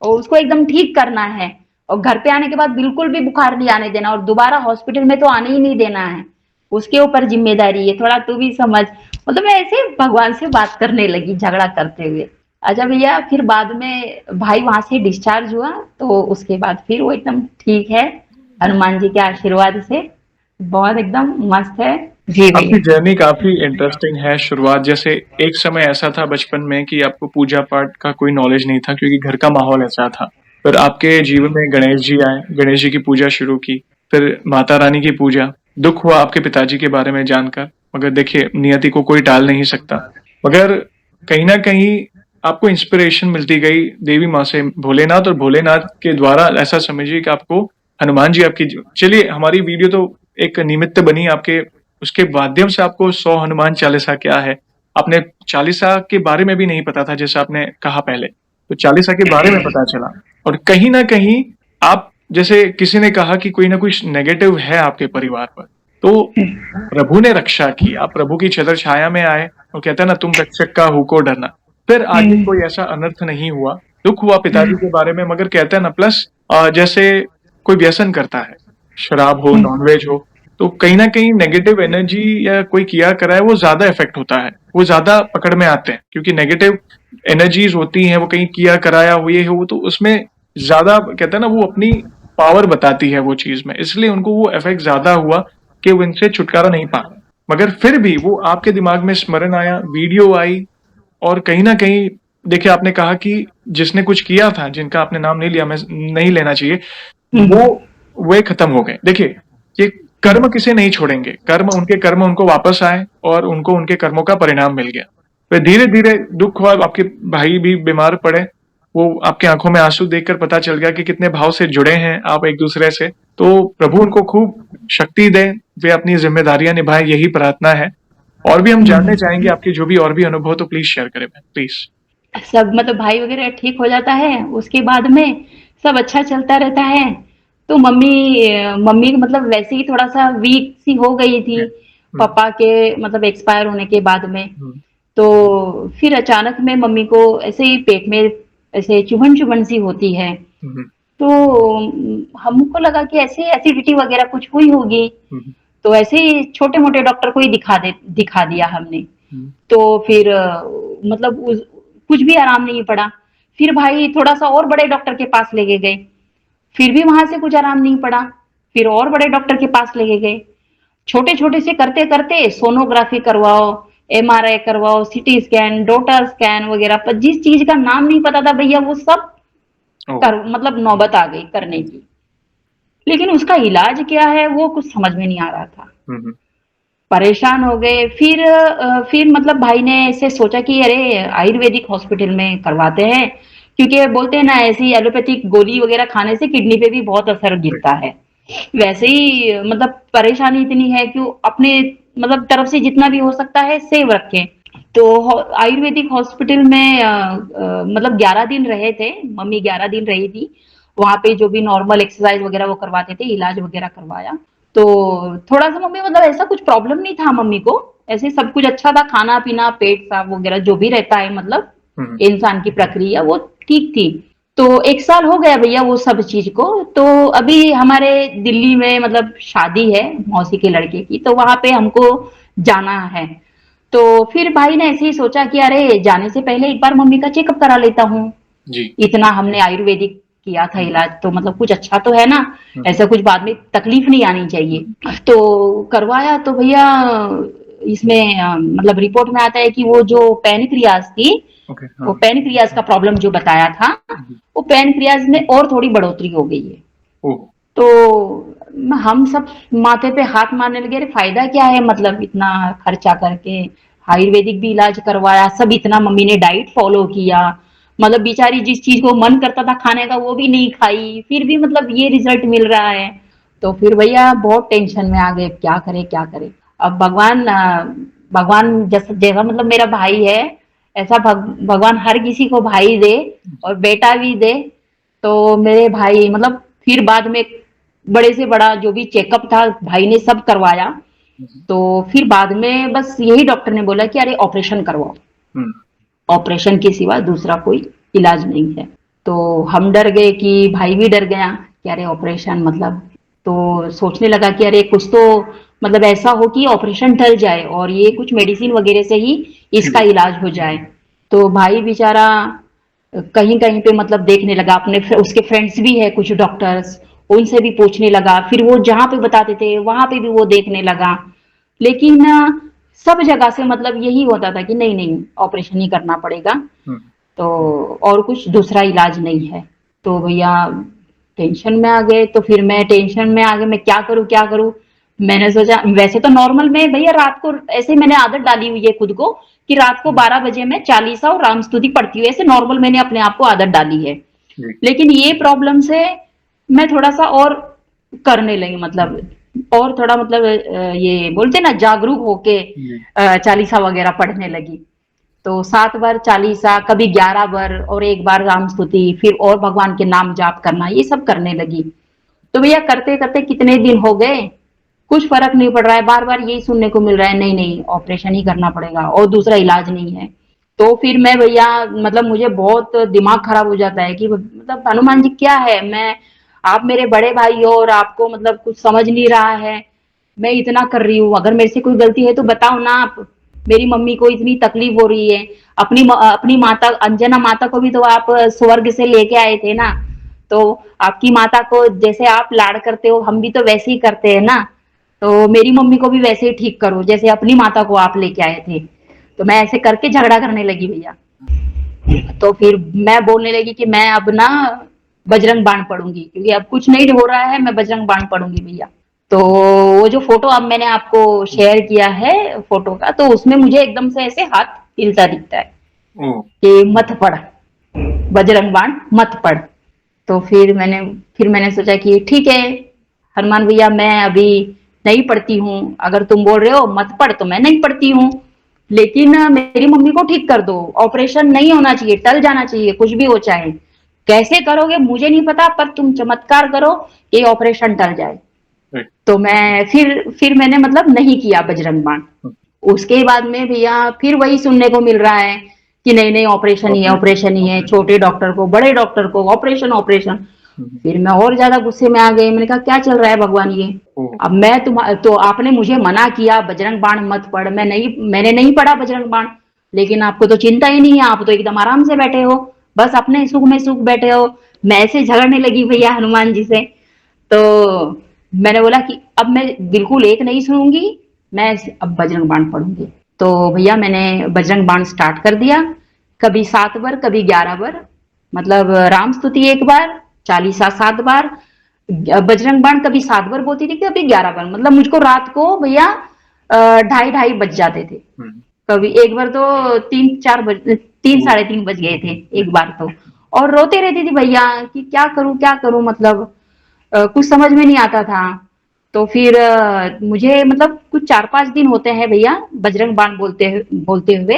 और उसको एकदम ठीक करना है। और घर पे आने के बाद बिल्कुल भी बुखार नहीं आने देना और दोबारा हॉस्पिटल में तो आने ही नहीं देना है। उसके ऊपर जिम्मेदारी है, थोड़ा तू भी समझ। मतलब मैं ऐसे भगवान से बात करने लगी झगड़ा करते हुए। अच्छा भैया फिर बाद में भाई वहां से डिस्चार्ज हुआ। तो उसके बाद फिर वो एकदम ठीक है, हनुमान जी के आशीर्वाद से बहुत एकदम मस्त है। जी आपकी भैया। जर्नी काफी इंटरेस्टिंग है। शुरुआत जैसे एक समय ऐसा था बचपन में कि आपको पूजा पाठ का कोई नॉलेज नहीं था क्योंकि घर का माहौल ऐसा था। फिर आपके जीवन में गणेश जी आए, गणेश जी की पूजा शुरू की, फिर माता रानी की पूजा। दुख हुआ आपके पिताजी के बारे में जानकर, मगर देखिए नियति को कोई टाल नहीं सकता। मगर कहीं ना कहीं आपको इंस्पिरेशन मिलती गई देवी माँ से, भोलेनाथ, और भोलेनाथ के द्वारा ऐसा समझिए कि आपको हनुमान जी आपकी। चलिए हमारी वीडियो तो एक निमित्त बनी आपके, उसके माध्यम से आपको 100 हनुमान चालीसा क्या है, आपने चालीसा के बारे में भी नहीं पता था जैसे आपने कहा पहले, तो चालीसा के बारे में पता चला। और कहीं ना कहीं आप जैसे किसी ने कहा कि कोई ना कोई नेगेटिव है आपके परिवार पर, तो प्रभु ने रक्षा की, आप प्रभु की छत्र छाया में आए और कहते हैं ना, तुम रक्षक का हुको डरना। फिर आगे कोई ऐसा अनर्थ नहीं हुआ। दुख हुआ पिताजी के बारे में, मगर कहते हैं ना, प्लस जैसे कोई व्यसन करता है, शराब हो, नॉनवेज हो, तो कहीं ना कहीं नेगेटिव एनर्जी या कोई किया करा है वो ज्यादा इफेक्ट होता है, वो ज्यादा पकड़ में आते हैं क्योंकि नेगेटिव एनर्जीज होती हैं, वो कहीं किया कराया हुए है वो, तो उसमें ज्यादा कहते हैं ना वो अपनी पावर बताती है वो चीज में, इसलिए उनको वो इफेक्ट ज्यादा हुआ कि वो इनसे छुटकारा नहीं पा रहे। मगर फिर भी वो आपके दिमाग में स्मरण आया, वीडियो आई, और कहीं ना कहीं देखिए आपने कहा कि जिसने कुछ किया था, जिनका आपने नाम नहीं लिया, मैं नहीं लेना चाहिए, वो वे खत्म हो गए। देखिए ये कर्म किसे नहीं छोड़ेंगे, कर्म उनके कर्म उनको वापस आए और उनको उनके कर्मों का परिणाम मिल गया। फिर धीरे धीरे दुख हुआ, आपके भाई भी बीमार पड़े, वो आपके आंखों में आंसू देखकर पता चल गया कि कितने भाव से जुड़े हैं आप एक दूसरे से। तो प्रभु उनको खूब शक्ति दे, वे अपनी जिम्मेदारियां निभाएं, यही प्रार्थना है। और भी हम जानने चाहेंगे आपके जो भी और भी अनुभव, तो प्लीज शेयर करें प्लीज। सब मतलब भाई वगैरह ठीक हो जाता है, उसके बाद में सब अच्छा चलता रहता है। तो मम्मी मतलब वैसे ही थोड़ा सा वीक सी हो गई थी हम्म, पापा के मतलब एक्सपायर होने के बाद में। हम्म, तो फिर अचानक में मम्मी को ऐसे ही पेट में ऐसे चुभन चुभन सी होती है। हम्म, तो हमको लगा कि ऐसे एसिडिटी वगैरह कुछ हुई होगी। हम्म, तो ऐसे ही छोटे मोटे डॉक्टर को ही दिखा दिया हमने। हम्म, तो फिर मतलब कुछ भी आराम नहीं पड़ा। फिर भाई थोड़ा सा और बड़े डॉक्टर के पास लेके गए, फिर भी वहां से कुछ आराम नहीं पड़ा। फिर और बड़े डॉक्टर के पास लेके गए, छोटे छोटे से करते करते सोनोग्राफी करवाओ, एमआरआई करवाओ, सीटी स्कैन, डॉटर स्कैन वगैरह, पर जिस चीज का नाम नहीं पता था भैया वो सब ओ, कर मतलब नौबत आ गई करने की। लेकिन उसका इलाज क्या है वो कुछ समझ में नहीं आ रहा था। हम्म, परेशान हो गए। फिर मतलब भाई ने ऐसे सोचा कि अरे आयुर्वेदिक हॉस्पिटल में करवाते हैं, क्योंकि बोलते हैं ना ऐसी एलोपैथिक गोली वगैरह खाने से किडनी पे भी बहुत असर गिरता है। वैसे ही मतलब परेशानी इतनी है कि अपने मतलब तरफ से जितना भी हो सकता है सेव रखें। तो आयुर्वेदिक हॉस्पिटल में मतलब 11 दिन रहे थे, मम्मी 11 दिन रही थी वहां पे। जो भी नॉर्मल एक्सरसाइज वगैरह वो करवाते थे, इलाज वगैरह करवाया। तो थोड़ा सा मम्मी मतलब ऐसा कुछ प्रॉब्लम नहीं था मम्मी को, ऐसे सब कुछ अच्छा था, खाना पीना पेट साफ वगैरह जो भी रहता है मतलब हम्म, इंसान की प्रक्रिया वो ठीक थी। तो 1 साल हो गया भैया वो सब चीज को। तो अभी हमारे दिल्ली में मतलब शादी है मौसी के लड़के की, तो वहां पे हमको जाना है। तो फिर भाई ने ऐसे ही सोचा कि अरे जाने से पहले एक बार मम्मी का चेकअप करा लेता हूँ। जी, इतना हमने आयुर्वेदिक किया था इलाज, तो मतलब कुछ अच्छा तो है ना, हम्म, ऐसा कुछ बाद में तकलीफ नहीं आनी चाहिए। तो करवाया तो भैया इसमें मतलब रिपोर्ट में आता है कि वो जो पैनक्रियाज थी, ओके, वो हाँ, पैनक्रियाज का प्रॉब्लम जो बताया था, जी, वो पैनक्रियाज में और थोड़ी बढ़ोतरी हो गई है। ओ, तो हम सब माथे पे हाथ मारने लगे, अरे फायदा क्या है मतलब इतना खर्चा करके, आयुर्वेदिक भी इलाज करवाया, सब इतना मम्मी ने डाइट फॉलो किया, मतलब बेचारी जिस चीज को मन करता था खाने का वो भी नहीं खाई, फिर भी मतलब ये रिजल्ट मिल रहा है। तो फिर भैया बहुत टेंशन में आ गए, क्या करे क्या करे। अब भगवान जैसा जैसा मतलब मेरा भाई है, ऐसा भगवान हर किसी को भाई दे और बेटा भी दे। तो मेरे भाई मतलब फिर बाद में बड़े से बड़ा जो भी चेकअप था भाई ने सब करवाया। तो फिर बाद में बस यही डॉक्टर ने बोला कि अरे ऑपरेशन करवाओ, ऑपरेशन के सिवा दूसरा कोई इलाज नहीं है। तो हम डर गए कि भाई भी डर गया कि अरे ऑपरेशन मतलब, तो सोचने लगा कि अरे कुछ तो मतलब ऐसा हो कि ऑपरेशन टल जाए और ये कुछ मेडिसिन वगैरह से ही इसका इलाज हो जाए। तो भाई बेचारा कहीं कहीं पे मतलब देखने लगा, अपने उसके फ्रेंड्स भी है कुछ डॉक्टर्स, उनसे भी पूछने लगा, फिर वो जहां पे बताते थे वहां पे भी वो देखने लगा। लेकिन सब जगह से मतलब यही होता था कि नहीं नहीं ऑपरेशन ही करना पड़ेगा, तो और कुछ दूसरा इलाज नहीं है। तो भैया टेंशन में आ गए। तो फिर मैं टेंशन में आ गए, मैं क्या करूं क्या करूं। मैंने सोचा वैसे तो नॉर्मल में भैया रात को ऐसे मैंने आदत डाली हुई है खुद को कि रात को 12 बजे मैं चालीसा और राम स्तुति पढ़ती हूँ, ऐसे नॉर्मल मैंने अपने आप को आदत डाली है। लेकिन ये प्रॉब्लम से मैं थोड़ा सा और करने लगी, मतलब और थोड़ा मतलब ये बोलते ना जागरूक होके चालीसा वगैरह पढ़ने लगी। तो 7 बार चालीसा, कभी 11 बार और एक बार राम स्तुति, फिर और भगवान के नाम जाप करना, ये सब करने लगी। तो भैया करते करते कितने दिन हो गए, कुछ फर्क नहीं पड़ रहा है, बार बार यही सुनने को मिल रहा है नहीं नहीं ऑपरेशन ही करना पड़ेगा और दूसरा इलाज नहीं है। तो फिर मैं भैया मतलब मुझे बहुत दिमाग खराब हो जाता है कि मतलब हनुमान जी क्या है, मैं आप मेरे बड़े भाई हो और आपको मतलब कुछ समझ नहीं रहा है, मैं इतना कर रही हूँ, अगर मेरे से कोई गलती है तो बताओ ना आप। मेरी मम्मी को इतनी तकलीफ हो रही है, अपनी माता अंजना माता को भी तो आप स्वर्ग से लेके आए थे ना, तो आपकी माता को जैसे आप लाड करते हो हम भी तो वैसे ही करते हैं ना, तो मेरी मम्मी को भी वैसे ही ठीक करो जैसे अपनी माता को आप लेके आए थे। तो मैं ऐसे करके झगड़ा करने लगी भैया। तो फिर मैं बोलने लगी कि मैं अब ना बजरंग बाण पढ़ूंगी, क्योंकि अब कुछ नहीं हो रहा है, मैं बजरंग बाण पढ़ूंगी भैया। तो वो जो फोटो अब मैंने आपको शेयर किया है फोटो का, तो उसमें मुझे एकदम से ऐसे हाथ हिलता दिखता है कि मत पढ़, बजरंग बाण मत पढ़। तो फिर मैंने सोचा कि ठीक है हनुमान भैया, मैं अभी नहीं पढ़ती हूँ, अगर तुम बोल रहे हो मत पढ़ तो मैं नहीं पढ़ती हूँ। लेकिन मेरी मम्मी को ठीक कर दो, ऑपरेशन नहीं होना चाहिए, टल जाना चाहिए, कुछ भी हो चाहे, कैसे करोगे मुझे नहीं पता, पर तुम चमत्कार करो कि ऑपरेशन टल जाए। तो मैं फिर मैंने मतलब नहीं किया बजरंग बाण। उसके बाद में भैया फिर वही सुनने को मिल रहा है कि नहीं नहीं ऑपरेशन ही है, ऑपरेशन ही है, छोटे डॉक्टर को बड़े डॉक्टर को ऑपरेशन ऑपरेशन। फिर मैं और ज्यादा गुस्से में आ गई, मैंने कहा क्या चल रहा है भगवान ये। अब मैं तो आपने मुझे मना किया बजरंग बाण मत पढ़, मैंने नहीं पढ़ा बजरंग बाण, लेकिन आपको तो चिंता ही नहीं है, आप तो एकदम आराम से बैठे हो, बस अपने सुख में सुख बैठे हो। मैं ऐसे झगड़ने लगी भैया हनुमान जी से। तो मैंने बोला कि अब मैं बिल्कुल एक नहीं सुनूंगी, मैं अब बजरंग बाण पढ़ूंगी। तो भैया मैंने बजरंग बाण स्टार्ट कर दिया, कभी 7 बार कभी 11 बार, मतलब राम स्तुति 1 बार, चालीसा 7 बार, बजरंग बाण कभी 7 बार बोलती थी कभी 11 बार, मतलब मुझको रात को भैया 2:30 बज जाते थे। कभी एक बार तो 3 साढ़े 3 बज गए थे एक बार तो, और रोते रहती थी भैया कि क्या करूं मतलब कुछ समझ में नहीं आता था। तो फिर मुझे मतलब कुछ 4-5 दिन होते हैं भैया बजरंग बाण बोलते हुए,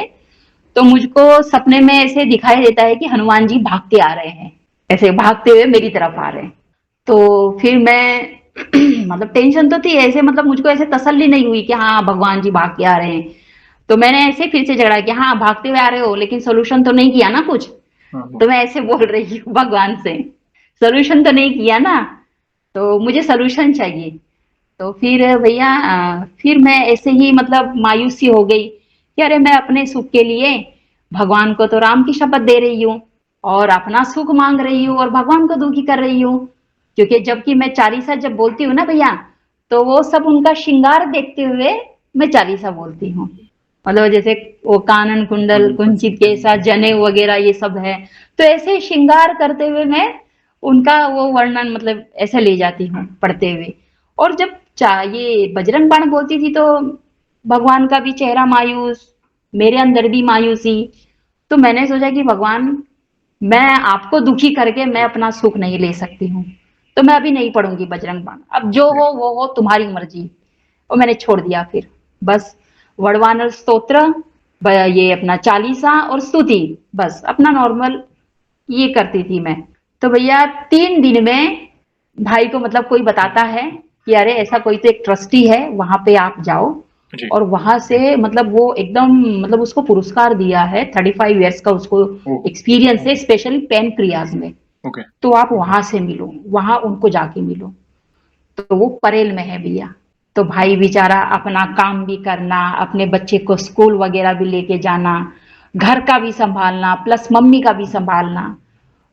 तो मुझको सपने में ऐसे दिखाई देता है कि हनुमान जी भागते आ रहे हैं, ऐसे भागते हुए मेरी तरफ आ रहे हैं। तो फिर मैं मतलब टेंशन तो थी ऐसे, मतलब मुझको ऐसे तसल्ली नहीं हुई कि हाँ भगवान जी भाग के आ रहे हैं। तो मैंने ऐसे फिर से झगड़ा कि हाँ भागते हुए आ रहे हो लेकिन सोल्यूशन तो नहीं किया ना कुछ। तो मैं ऐसे बोल रही हूँ भगवान से, सोल्यूशन तो नहीं किया ना, तो मुझे सोल्यूशन चाहिए। तो फिर भैया फिर मैं ऐसे ही मतलब मायूसी हो गई कि अरे मैं अपने सुख के लिए भगवान को तो राम की शपथ दे रही हूँ और अपना सुख मांग रही हूँ और भगवान को दुखी कर रही हूँ। क्योंकि जबकि मैं चालीसा जब बोलती हूँ ना भैया, तो वो सब उनका श्रृंगार देखते हुए मैं चालीसा बोलती हूँ, मतलब जैसे वो कानन कुंडल कुंचित केसा जने वगैरह ये सब है, तो ऐसे श्रृंगार करते हुए मैं उनका वो वर्णन मतलब ऐसे ले जाती हूँ पढ़ते हुए। और जब ये बजरंग बाण बोलती थी तो भगवान का भी चेहरा मायूस, मेरे अंदर भी मायूसी। तो मैंने सोचा कि भगवान मैं आपको दुखी करके मैं अपना सुख नहीं ले सकती हूँ, तो मैं अभी नहीं पढ़ूंगी बजरंग बाण, अब जो हो वो हो, तुम्हारी मर्जी। और मैंने छोड़ दिया फिर, बस वड़वानर स्तोत्र, ये अपना चालीसा और स्तुति, बस अपना नॉर्मल ये करती थी मैं। तो भैया 3 दिन में भाई को मतलब कोई बताता है कि अरे ऐसा कोई तो एक ट्रस्टी है, वहां पे आप जाओ, जी। और वहां से मतलब वो एकदम मतलब उसको पुरस्कार दिया है, 35 ईयर्स का उसको ओह! एक्सपीरियंस है, स्पेशली पेनक्रियाज में। ओके। तो आप वहां से मिलो, वहां उनको जाके मिलो। तो वो परेल में है भैया। तो भाई बेचारा अपना काम भी करना, अपने बच्चे को स्कूल वगैरह भी लेके जाना, घर का भी संभालना, प्लस मम्मी का भी संभालना,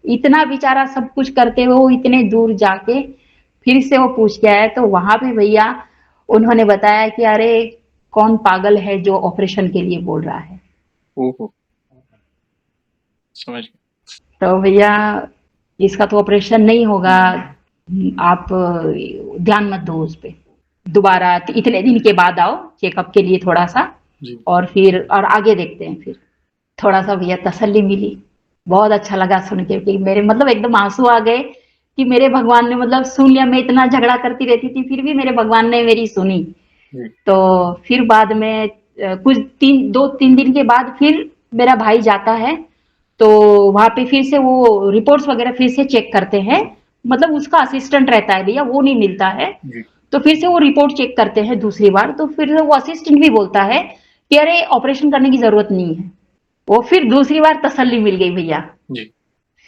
इतना बेचारा सब कुछ करते हुए वो इतने दूर जाके फिर से वो पूछ के आया। तो वहां पे भैया उन्होंने बताया कि अरे कौन पागल है जो ऑपरेशन के लिए बोल रहा है। ओहो! समझ गया। तो भैया इसका तो ऑपरेशन नहीं होगा, आप ध्यान मत दो उस पे, दोबारा इतने दिन के बाद आओ चेकअप के लिए थोड़ा सा, जी। और फिर और आगे देखते हैं फिर। थोड़ा सा भैया तसल्ली मिली, बहुत अच्छा लगा सुन के कि मेरे मतलब एकदम आंसू आ गए कि मेरे भगवान ने मतलब सुन लिया। मैं इतना झगड़ा करती रहती थी फिर भी मेरे भगवान ने मेरी सुनी। जी। तो फिर बाद में कुछ 2-3 दिन के बाद फिर मेरा भाई जाता है, तो वहां पे फिर से वो रिपोर्ट्स वगैरह फिर से चेक करते हैं, मतलब उसका असिस्टेंट रहता है भैया, वो नहीं मिलता है। जी। तो फिर से वो रिपोर्ट चेक करते हैं दूसरी बार, तो फिर वो असिस्टेंट भी बोलता है कि अरे ऑपरेशन करने की जरूरत नहीं है। वो फिर दूसरी बार तसल्ली मिल गई भैया। जी।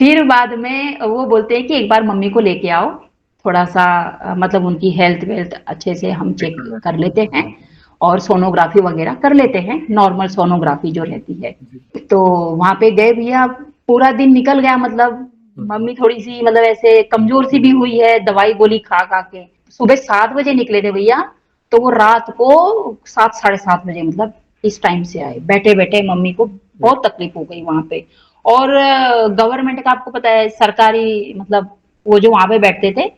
फिर बाद में वो बोलते हैं कि एक बार मम्मी को लेके आओ, थोड़ा सा मतलब उनकी हेल्थ वेल्थ अच्छे से हम चेक बिल्कुल। कर लेते हैं, और सोनोग्राफी वगैरह कर लेते हैं, नॉर्मल सोनोग्राफी जो रहती है। जी। तो वहां पे गए भैया, पूरा दिन निकल गया, मतलब मम्मी थोड़ी सी मतलब ऐसे कमजोर सी भी हुई है दवाई गोली खा खा के। सुबह 7 बजे निकले थे भैया, तो वो रात को 7 साढ़े 7 बजे मतलब इस टाइम से आए। बैठे बैठे मम्मी को बहुत तकलीफ हो गई वहां पे। और गवर्नमेंट का आपको पता है, सरकारी मतलब वो जो वहां पे बैठते थे,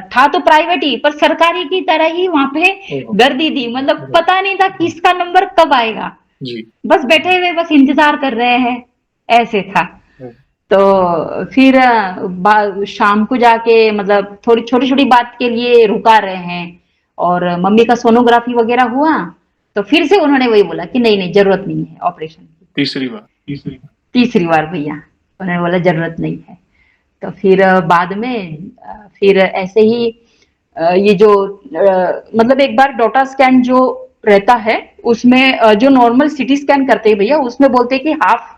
था तो प्राइवेट ही पर सरकारी की तरह ही वहां पे ओहो! गर्दी थी, मतलब पता नहीं था किसका नंबर कब आएगा, जी। बस बैठे हुए बस इंतजार कर रहे हैं, ऐसे था। हुँ। तो फिर शाम को जाके मतलब थोड़ी छोटी छोटी बात के लिए रुका रहे हैं, और मम्मी का सोनोग्राफी वगैरह हुआ, तो फिर से उन्होंने वही बोला कि नहीं नहीं जरूरत नहीं है ऑपरेशन की। तीसरी बार। तीसरी बार भैया उन्होंने बोला जरूरत नहीं है। तो फिर बाद में फिर ऐसे ही ये जो मतलब एक बार डोटा स्कैन जो रहता है उसमें जो नॉर्मल सीटी स्कैन करते हैं भैया, उसमें बोलते हैं कि हाफ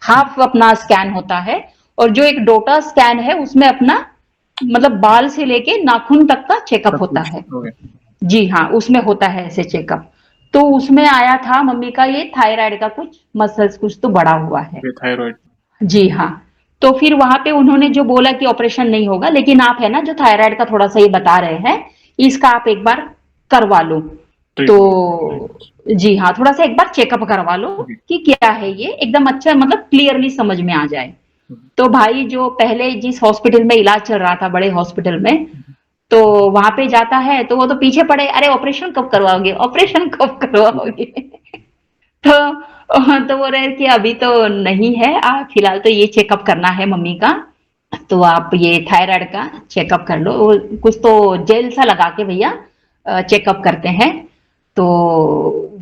हाफ अपना स्कैन होता है, और जो एक डोटा स्कैन है उसमें अपना मतलब बाल से लेके नाखून तक का चेकअप सब होता कुछ है। हो गया। जी हाँ, उसमें होता है ऐसे चेकअप। तो उसमें आया था मम्मी का ये थायराइड का कुछ मसल्स कुछ तो बड़ा हुआ है। Okay, thyroid. जी हाँ। तो फिर वहां पे उन्होंने जो बोला कि ऑपरेशन नहीं होगा, लेकिन आप है ना जो थायराइड का थोड़ा सा ये बता रहे हैं, इसका आप एक बार करवा लो। ट्रीटमेंट। तो जी हाँ, थोड़ा सा एक बार चेकअप करवा लो जी। कि क्या है ये, एकदम अच्छा मतलब क्लियरली समझ में आ जाए। हुँ। तो भाई जो पहले जिस हॉस्पिटल में इलाज चल रहा था, बड़े हॉस्पिटल में, तो वहां पे जाता है तो वो तो पीछे पड़े, अरे ऑपरेशन कब करवाओगे, ऑपरेशन कब करवाओगे। तो तो बोल रहे कि अभी तो नहीं है, फिलहाल तो ये चेकअप करना है मम्मी का, तो आप ये थायराइड का चेकअप कर लो। कुछ तो जेल सा लगा के भैया चेकअप करते हैं। तो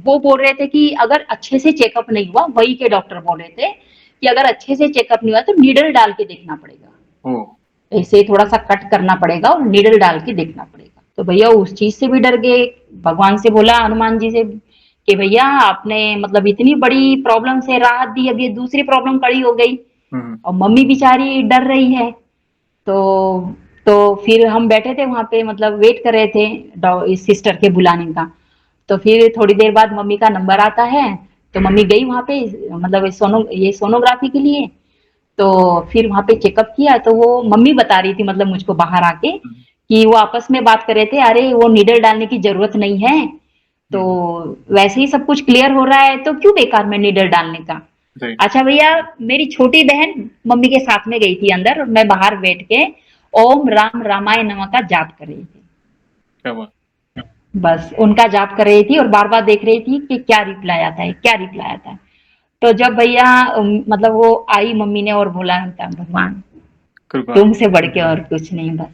वो बोल रहे थे कि अगर अच्छे से चेकअप नहीं हुआ, वही के डॉक्टर बोल रहे थे कि अगर अच्छे से चेकअप नहीं हुआ तो नीडल डाल के देखना पड़ेगा, ओह! ऐसे थोड़ा सा कट करना पड़ेगा और नीडल डाल के देखना पड़ेगा। तो भैया उस चीज से भी डर गए। भगवान से बोला, हनुमान जी से, कि भैया आपने मतलब इतनी बड़ी प्रॉब्लम से राहत दी, अब ये दूसरी प्रॉब्लम खड़ी हो गई, हुँ। और मम्मी बेचारी डर रही है। तो तो फिर हम बैठे थे वहां पे, मतलब वेट कर रहे थे इस सिस्टर के बुलाने का। तो फिर थोड़ी देर बाद मम्मी का नंबर आता है, तो मम्मी गई वहां पे मतलब ये सोनोग्राफी के लिए। तो फिर वहां पे चेकअप किया, तो वो मम्मी बता रही थी मतलब मुझको बाहर आके हुँ। कि वो आपस में बात कर रहे थे, अरे वो नीडल डालने की जरूरत नहीं है, तो हुँ। वैसे ही सब कुछ क्लियर हो रहा है, तो क्यों बेकार में नीडल डालने का। राइट। अच्छा भैया, मेरी छोटी बहन मम्मी के साथ में गई थी अंदर, और मैं बाहर बैठ के ओम राम रामाय नमः का जाप कर रही थी। क्या बात! बस उनका जाप कर रही थी और बार बार देख रही थी कि क्या रिप्लाई आता है, क्या रिप्लाई आता है। तो जब भैया मतलब वो आई मम्मी ने और बोला था, भगवान कृपा। तुमसे बढ़ के और कुछ नहीं, बस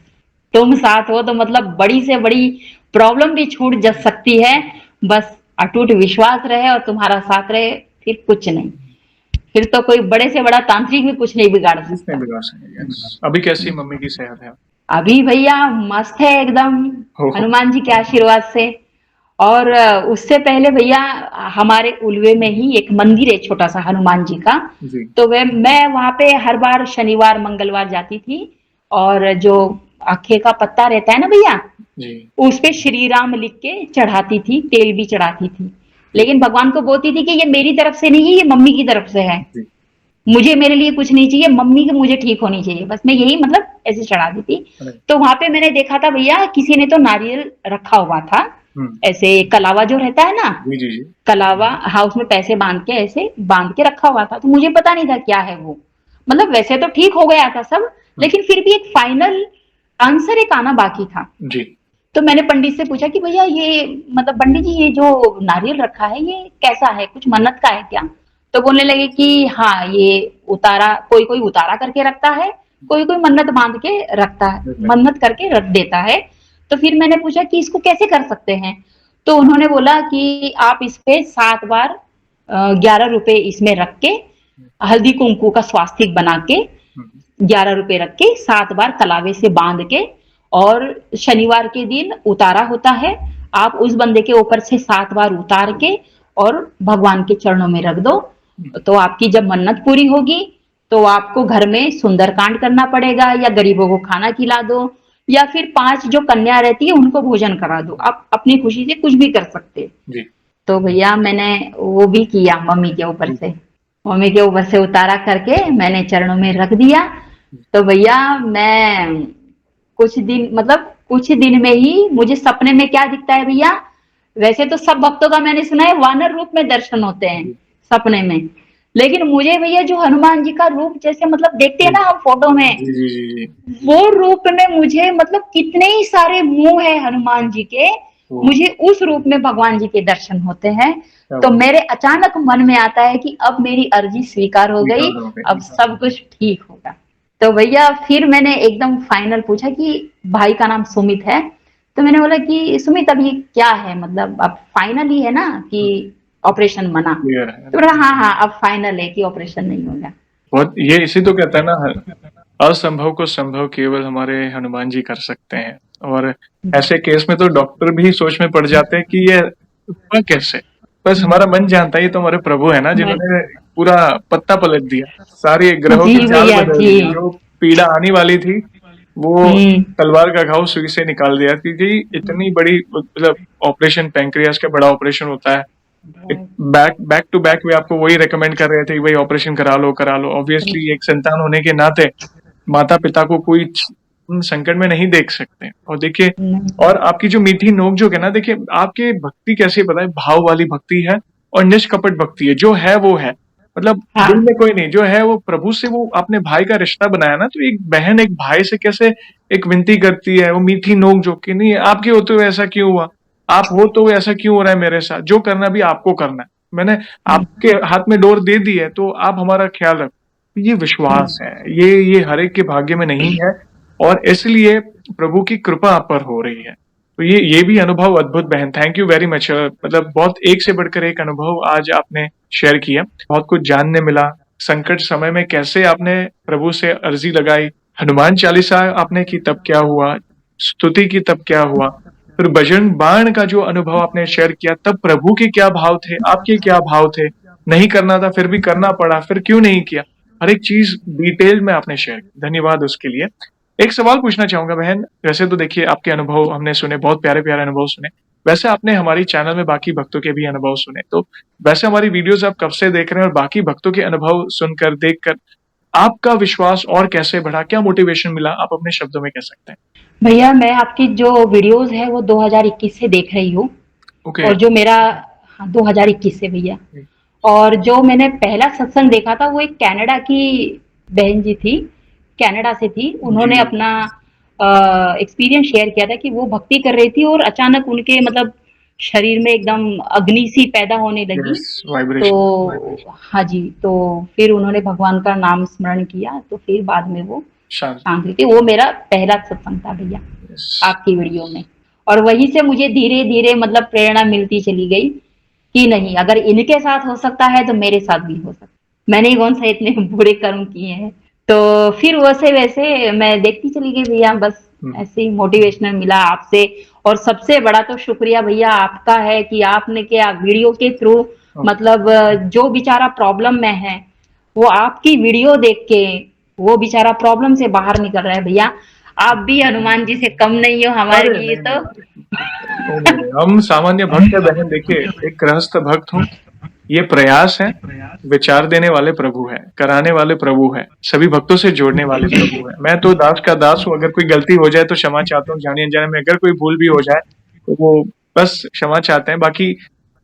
तुम साथ हो तो मतलब बड़ी से बड़ी प्रॉब्लम भी छूट जा सकती है। बस अटूट विश्वास रहे और तुम्हारा साथ रहे, फिर कुछ नहीं। फिर तो कोई बड़े से बड़ा तांत्रिक भी कुछ नहीं बिगाड़ जिसने सकता। बिगाड़ सके, यस। अभी कैसी मम्मी की सेहत है? अभी भैया मस्त है एकदम, हो हो। हनुमान जी के आशीर्वाद से। और उससे पहले भैया हमारे उलवे में ही एक मंदिर है छोटा सा हनुमान जी का। जी तो वे मैं वहां पे हर बार शनिवार मंगलवार जाती थी। और जो आखे का पत्ता रहता है ना भैया, जी उस पे श्री राम लिख के चढ़ाती थी, तेल भी चढ़ाती थी। जी लेकिन भगवान को बोलती थी कि ये मेरी तरफ से नहीं है, ये मम्मी की तरफ से है। जी। मुझे मेरे लिए कुछ नहीं चाहिए, मम्मी की मुझे ठीक होनी चाहिए, बस मैं यही मतलब ऐसे चढ़ा दी थी। अरे। तो वहां पे मैंने देखा था भैया, किसी ने तो नारियल रखा हुआ था, हम्म। ऐसे कलावा जो रहता है ना, जी जी जी। कलावा, हाँ उसमें पैसे बांध के ऐसे बांध के रखा हुआ था। तो मुझे पता नहीं था क्या है वो, मतलब वैसे तो ठीक हो गया था सब, हम्म। लेकिन फिर भी एक फाइनल आंसर एक आना बाकी था। जी तो मैंने पंडित से पूछा कि भैया ये मतलब पंडित जी ये जो नारियल रखा है ये कैसा है, कुछ मन्नत का है क्या? तो बोलने लगे कि हाँ ये उतारा, कोई कोई उतारा करके रखता है, कोई कोई मन्नत बांध के रखता है, बिल्कुल। मन्नत करके रख देता है। तो फिर मैंने पूछा कि इसको कैसे कर सकते हैं? तो उन्होंने बोला कि आप इस पे 7 बार 11 रुपए इसमें रख के, हल्दी कुंकू का स्वास्तिक बना के, हम्म। 11 रुपए रख के 7 बार कलावे से बांध के, और शनिवार के दिन उतारा होता है, आप उस बंदे के ऊपर से 7 बार उतार के और भगवान के चरणों में रख दो। तो आपकी जब मन्नत पूरी होगी तो आपको घर में सुंदरकांड करना पड़ेगा, या गरीबों को खाना खिला दो, या फिर 5 जो कन्या रहती है उनको भोजन करा दो। आप अपनी खुशी से कुछ भी कर सकते। जी तो भैया मैंने वो भी किया मम्मी के ऊपर जी से, मम्मी के ऊपर से उतारा करके मैंने चरणों में रख दिया। तो भैया मैं कुछ दिन मतलब कुछ दिन में ही मुझे सपने में क्या दिखता है भैया, वैसे तो सब भक्तों का मैंने सुना है वानर रूप में दर्शन होते हैं जी सपने में, लेकिन मुझे भैया जो हनुमान जी का रूप जैसे मतलब देखते हैं जी ना हम फोटो में, जी जी जी जी। वो रूप में मुझे मतलब कितने ही सारे मुंह है हनुमान जी के, वो मुझे उस रूप में भगवान जी के दर्शन होते हैं। क्या तो बात। मेरे अचानक मन में आता है कि अब मेरी अर्जी स्वीकार हो गई, स्वीकार हो गई। अब सब कुछ ठीक होगा। तो भैया फिर मैंने एकदम फाइनल पूछा कि भाई का नाम सुमित है, तो मैंने बोला कि सुमित अब ये क्या है, मतलब अब फाइनल ही है ना कि ऑपरेशन मना? क्लियर है। तो बोला हाँ हाँ अब फाइनल है कि ऑपरेशन नहीं होगा। बहुत, ये इसी तो कहता है ना, असंभव को संभव केवल हमारे हनुमान जी कर सकते हैं। और ऐसे केस में तो डॉक्टर भी सोच में पड़ जाते हैं कि ये हुआ कैसे। बस हमारा मन जानता है, ये तो हमारे प्रभु है ना, जिन्होंने पूरा पत्ता पलट दिया, सारी ग्रहों जी की चाल भैया बदल जी। दी। जो पीड़ा आने वाली थी वो हम्म। तलवार का घाव सुई से निकाल दिया, क्योंकि इतनी बड़ी मतलब ऑपरेशन, पैंक्रियास का बड़ा ऑपरेशन होता है। बैक बैक टू बैक वे आपको वही रेकमेंड कर रहे थे कि भाई ऑपरेशन करा लो करा लो। ऑब्वियसली एक संतान होने के नाते माता पिता को कोई संकट में नहीं देख सकते। और देखिए, और आपकी जो मीठी नोक-झोंक है ना, देखिए आपकी भक्ति कैसी है पता है, भाव वाली भक्ति है और निष्कपट भक्ति है। जो है वो है, मतलब दिल हाँ। में कोई नहीं, जो है वो प्रभु से। वो आपने भाई का रिश्ता बनाया ना, तो एक बहन एक भाई से कैसे एक विनती करती है, वो मीठी नोक-झोंक की, नहीं आपके होते हुए ऐसा क्यों हुआ, आप हो तो ऐसा क्यों हो रहा है मेरे साथ, जो करना भी आपको करना है, मैंने आपके हाथ में डोर दे दी है, तो आप हमारा ख्याल रखो। ये विश्वास है, ये हर एक के भाग्य में नहीं है, और इसलिए प्रभु की कृपा आप पर हो रही है। तो ये भी अनुभव अद्भुत बहन, थैंक यू वेरी मच। मतलब बहुत एक से बढ़कर एक अनुभव आज आपने शेयर किया, बहुत कुछ जानने मिला। संकट समय में कैसे आपने प्रभु से अर्जी लगाई, हनुमान चालीसा आपने की तब क्या हुआ, स्तुति की तब क्या हुआ, फिर भजन बाण का जो अनुभव आपने शेयर किया तब प्रभु के क्या भाव थे, आपके क्या भाव थे, नहीं करना था फिर भी करना पड़ा, फिर क्यों नहीं किया, हर एक चीज डिटेल में आपने शेयर की, धन्यवाद उसके लिए। एक सवाल पूछना चाहूंगा बहन, वैसे तो देखिए आपके अनुभव हमने सुने, बहुत प्यारे प्यारे अनुभव सुने, वैसे आपने हमारी चैनल में बाकी भक्तों के भी अनुभव सुने, तो वैसे हमारी वीडियोस आप कब से देख रहे हैं, और बाकी भक्तों के अनुभव सुनकर देखकर आपका विश्वास और कैसे बढ़ा, क्या मोटिवेशन मिला, आप अपने शब्दों में कह सकते हैं? भैया मैं आपकी जो वीडियोस है वो 2021 से देख रही हूँ। ओके। और जो मेरा, हाँ 2021 से भैया। और जो मैंने पहला सत्संग देखा था वो एक कनाडा की बहन जी थी, कनाडा से थी। जी उन्होंने अपना एक्सपीरियंस शेयर किया था कि वो भक्ति कर रही थी और अचानक उनके मतलब शरीर में एकदम अग्नि सी पैदा होने लगी। यस, तो वाइब्रेशन हाँ जी, तो फिर उन्होंने भगवान का नाम स्मरण किया, तो फिर बाद में वो शांत। शांत हुई थी। वो मेरा पहला सत्संग था भैया, यस। आपकी वीडियो में। और वहीं से मुझे धीरे-धीरे मतलब प्रेरणा मिलती चली गई कि नहीं, अगर इनके साथ हो सकता है तो मेरे साथ भी हो सकता है। मैंने ही कौन सा इतने बुरे कर्म किए हैं। तो फिर वैसे वैसे मैं देखती चली गई भैया, बस ऐसे ही मोटिवेशनल मिला आपसे। और सबसे बड़ा तो शुक्रिया भैया आपका है कि आपने क्या वीडियो के थ्रू मतलब जो बेचारा प्रॉब्लम में है, वो आपकी वीडियो देख के वो बेचारा प्रॉब्लम से बाहर निकल रहा है भैया। आप भी हनुमान जी से कम नहीं हो हमारे अरे लिए नहीं तो। नहीं नहीं नहीं नहीं, हम सामान्य भक्त है बहन। देखिए, एक गृहस्थ भक्त हूँ। ये प्रयास है, विचार देने वाले प्रभु है, कराने वाले प्रभु है, सभी भक्तों से जोड़ने वाले प्रभु है। मैं तो दास का दास हूँ। अगर कोई गलती हो जाए तो क्षमा चाहता हूँ, जाने अनजाने में अगर कोई भूल भी हो जाए तो वो बस क्षमा चाहते हैं। बाकी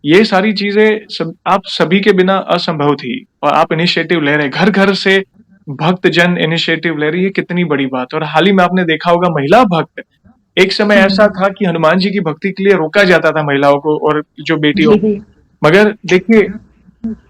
ये सारी चीजें आप सभी के बिना असंभव थी, और आप इनिशिएटिव ले रहे, घर घर से भक्त जन इनिशिएटिव ले रही है, कितनी बड़ी बात। और हाल ही में आपने देखा होगा, महिला भक्त, एक समय ऐसा था कि हनुमान जी की भक्ति के लिए रोका जाता था महिलाओं को और जो बेटियों जी को। भैया। मगर देखिए,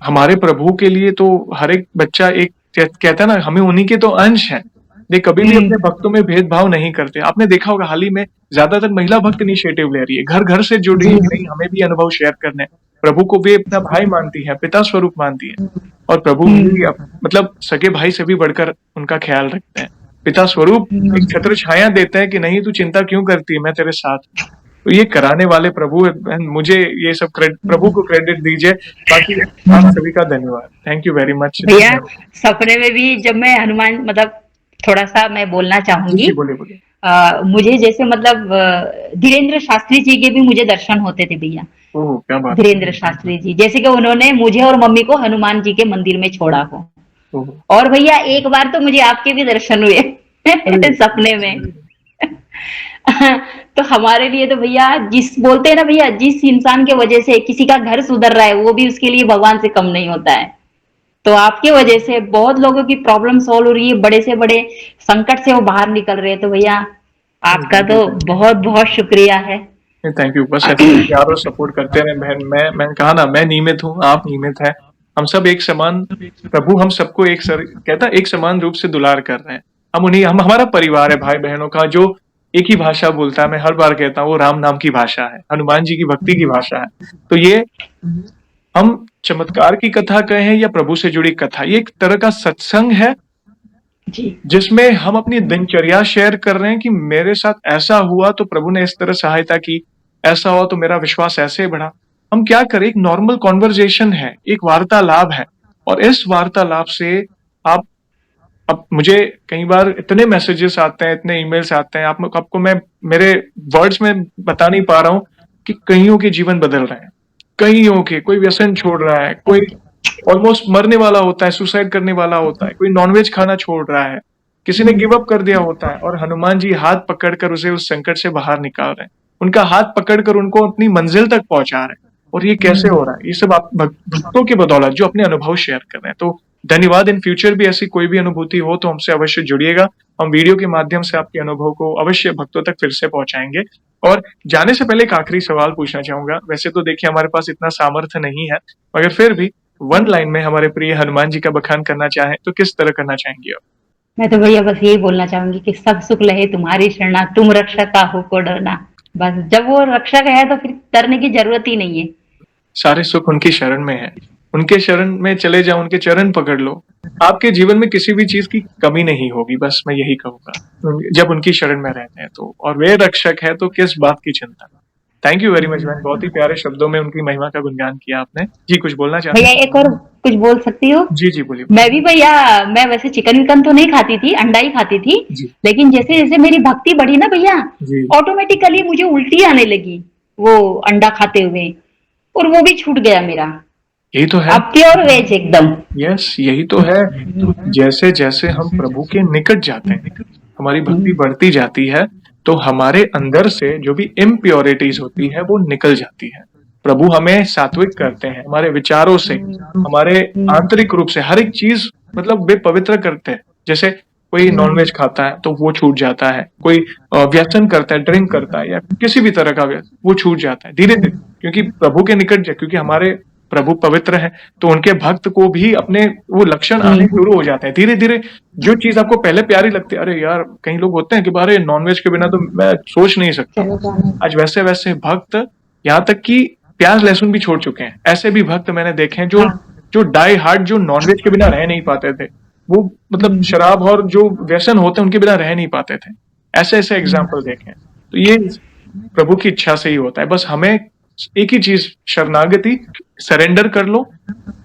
हमारे प्रभु के लिए तो हर एक बच्चा एक कहता है ना, हमें उन्हीं के तो अंश हैं। वे कभी भी अपने भक्तों में भेदभाव नहीं करते। आपने देखा होगा हाल ही में ज्यादातर महिला भक्त इनिशिएटिव ले रही है, घर घर से जुड़ रही है जी कि नहीं, हमें भी अनुभव शेयर करने हैं। प्रभु को वे अपना भाई मानती है, पिता स्वरूप मानती है। और प्रभु भी मतलब सगे भाई से भी बढ़कर उनका ख्याल रखते हैं। पिता स्वरूप एक छत्र छाया देते हैं कि नहीं, तू चिंता क्यों करती है, मैं तेरे साथ हूं। तो ये कराने वाले प्रभु हैं। मुझे ये सब प्रभु को क्रेडिट दीजिए। बाकी आप सभी का धन्यवाद। Thank you very much. भैया सपने में भी जब मैं हनुमान मतलब थोड़ा सा मैं बोलना जी चाहूंगी। जी, बोलिए बोलिए। मुझे जैसे मतलब धीरेन्द्र शास्त्री जी के भी मुझे दर्शन होते थे भैया। ओह, क्या बात धीरेन्द्र शास्त्री जी जैसे कि उन्होंने मुझे और मम्मी को हनुमान जी के मंदिर में छोड़ा हो। है। ओह, और भैया एक बार तो मुझे आपके भी दर्शन हुए अरे सपने में। तो हमारे लिए तो भैया जिस बोलते हैं ना भैया, जिस इंसान के वजह से किसी का घर सुधर रहा है वो भी उसके लिए भगवान से कम नहीं होता है। तो आपकी वजह से बहुत लोगों की प्रॉब्लम सॉल्व हो रही है, बड़े से बड़े संकट से वो बाहर निकल रहे हैं। तो भैया आपका थैंक यू, तो थैंक बहुत बहुत शुक्रिया है। You, thank you. बस ऐसे ही प्यार और सपोर्ट करते रहे बहन। मैंने कहा ना, मैं नियमित हूँ, आप नियमित हैं। हम सब एक समान, प्रभु हम सबको एक कहता एक समान रूप से दुलार कर रहे हैं। हम हमारा परिवार है भाई बहनों का, जो एक ही भाषा बोलता है। मैं हर बार कहता हूँ, वो राम नाम की भाषा है, हनुमान जी की भक्ति की भाषा है। तो ये हम चमत्कार की कथा कहें या प्रभु से जुड़ी कथा, ये एक तरह का सत्संग है जी जिसमें हम अपनी दिनचर्या शेयर कर रहे हैं कि मेरे साथ ऐसा हुआ तो प्रभु ने इस तरह सहायता की, ऐसा हुआ तो मेरा विश्वास ऐसे बढ़ा। हम क्या करें, एक नॉर्मल कॉन्वर्जेशन है, एक वार्तालाप है। और इस वार्तालाप से आप अब मुझे कई बार इतने मैसेजेस आते हैं, इतने ईमेल्स आते हैं, आपको मैं मेरे वर्ड्स में बता नहीं पा रहा हूं कि कईयों के जीवन बदल रहे हैं। कईयों के, कोई व्यसन छोड़ रहा है, कोई ऑलमोस्ट मरने वाला होता है, सुसाइड करने वाला होता है, कोई नॉनवेज खाना छोड़ रहा है, किसी ने गिव अप कर दिया होता है, और हनुमान जी हाथ पकड़कर उसे उस संकट से बाहर निकाल रहे हैं। उनका हाथ पकड़कर उनको अपनी मंजिल तक पहुंचा रहे हैं। और ये कैसे हो रहा है? ये सब आप भक्तों की बदौलत, जो अपने अनुभव शेयर कर रहे हैं। तो धन्यवाद। इन फ्यूचर भी ऐसी कोई भी अनुभूति हो तो हमसे अवश्य जुड़िएगा। हम वीडियो के माध्यम से आपके अनुभव को अवश्य भक्तों तक फिर से पहुंचाएंगे। और जाने से पहले एक आखिरी सवाल पूछना चाहूंगा। वैसे तो देखिए, हमारे पास इतना सामर्थ्य नहीं है, मगर फिर भी वन लाइन में हमारे प्रिय हनुमान जी का बखान करना चाहें तो किस तरह करना चाहेंगे आप? मैं तो भैया बस यही बोलना चाहूंगी कि सब सुख लहे तुम्हारी शरणा, तुम रक्षक काहू को डरना। बस जब वो रक्षक है तो फिर डरने की जरूरत ही नहीं है। सारे सुख उनकी शरण में है। उनके शरण में चले जाओ, उनके चरण पकड़ लो, आपके जीवन में किसी भी चीज की कमी नहीं होगी। बस मैं यही कहूंगा, जब उनकी शरण में रहते हैं तो। और वे रक्षक है तो किस बात की चिंता। Thank you very much man. बहुत ही प्यारे शब्दों में उनकी महिमा का गुणगान किया आपने। जी, कुछ बोलना चाहते भैया हैं? एक और कुछ बोल सकती हो? जी जी, बोलिए मैं बोलिए। भी भैया, मैं वैसे चिकन विकन तो नहीं खाती थी, अंडा ही खाती थी। जी लेकिन जैसे जैसे मेरी भक्ति बढ़ी ना भैया, जी, ऑटोमेटिकली मुझे उल्टी आने लगी वो अंडा खाते हुए, और वो भी छूट गया मेरा। यही तो है। अब प्योर वेज एकदम। यस, यही तो है। जैसे जैसे हम प्रभु के निकट जाते हैं, हमारी भक्ति बढ़ती जाती है, तो हमारे अंदर से जो भी इम्प्योरिटीज होती है वो निकल जाती है। प्रभु हमें सात्विक करते हैं, हमारे विचारों से, हमारे आंतरिक रूप से हर एक चीज, मतलब वे पवित्र करते हैं। जैसे कोई नॉनवेज खाता है तो वो छूट जाता है, कोई व्यसन करता है, ड्रिंक करता है या किसी भी तरह का वो छूट जाता है धीरे धीरे, क्योंकि प्रभु के निकट क्योंकि हमारे प्रभु पवित्र है, तो उनके भक्त को भी अपने वो लक्षण आने शुरू हो जाते हैं धीरे धीरे। जो चीज आपको पहले प्यारी लगती है, अरे यार कई लोग होते हैं कि बारे नॉनवेज के बिना तो मैं सोच नहीं सकता, आज वैसे वैसे भक्त यहाँ तक कि प्याज लहसुन भी छोड़ चुके हैं। ऐसे भी भक्त मैंने देखे हैं जो डाई हार्ड, जो नॉनवेज के बिना रह नहीं पाते थे, वो मतलब शराब और जो व्यसन होते हैं उनके बिना रह नहीं पाते थे। ऐसे ऐसे एग्जाम्पल देखे हैं। तो ये प्रभु की इच्छा से ही होता है। बस हमें एक ही चीज, शरणागति, सरेंडर कर लो,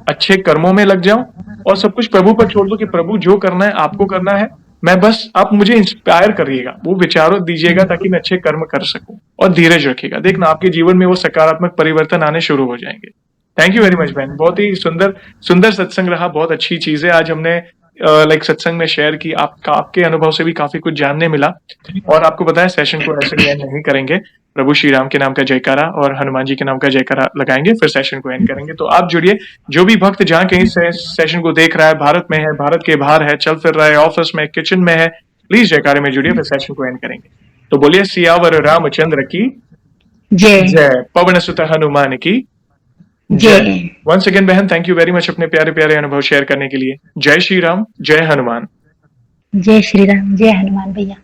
अच्छे कर्मों में लग जाओ और सब कुछ प्रभु पर छोड़ दो कि प्रभु जो करना है आपको करना है, मैं बस आप मुझे इंस्पायर करिएगा, वो विचारों दीजिएगा ताकि मैं अच्छे कर्म कर सकूं, और धीरज रखिएगा, देखना आपके जीवन में वो सकारात्मक परिवर्तन आने शुरू हो जाएंगे। थैंक यू वेरी मच बहन, बहुत ही सुंदर सुंदर सत्संग रहा, बहुत अच्छी चीजें आज हमने लाइक सत्संग में शेयर की, आपके अनुभव से भी काफी कुछ जानने मिला। और आपको पता है सेशन को ऐसे ही एंड नहीं करेंगे, प्रभु श्री राम के नाम का जयकारा और हनुमान जी के नाम का जयकारा लगाएंगे, फिर सेशन को एंड करेंगे। तो आप जुड़िए, जो भी भक्त जहाँ कहीं से सेशन को देख रहा है, भारत में है, भारत के बाहर है, चल फिर रहा है, ऑफिस में, किचन में है, प्लीज जयकारे में जुड़िए, फिर सेशन को एंड करेंगे। तो बोलिए सियावर रामचंद्र की जय जय, पवन सुत हनुमान की जय। वंस अगेन बहन, थैंक यू वेरी मच अपने प्यारे प्यारे अनुभव शेयर करने के लिए। जय श्री राम, जय हनुमान। जय श्री राम, जय हनुमान भैया।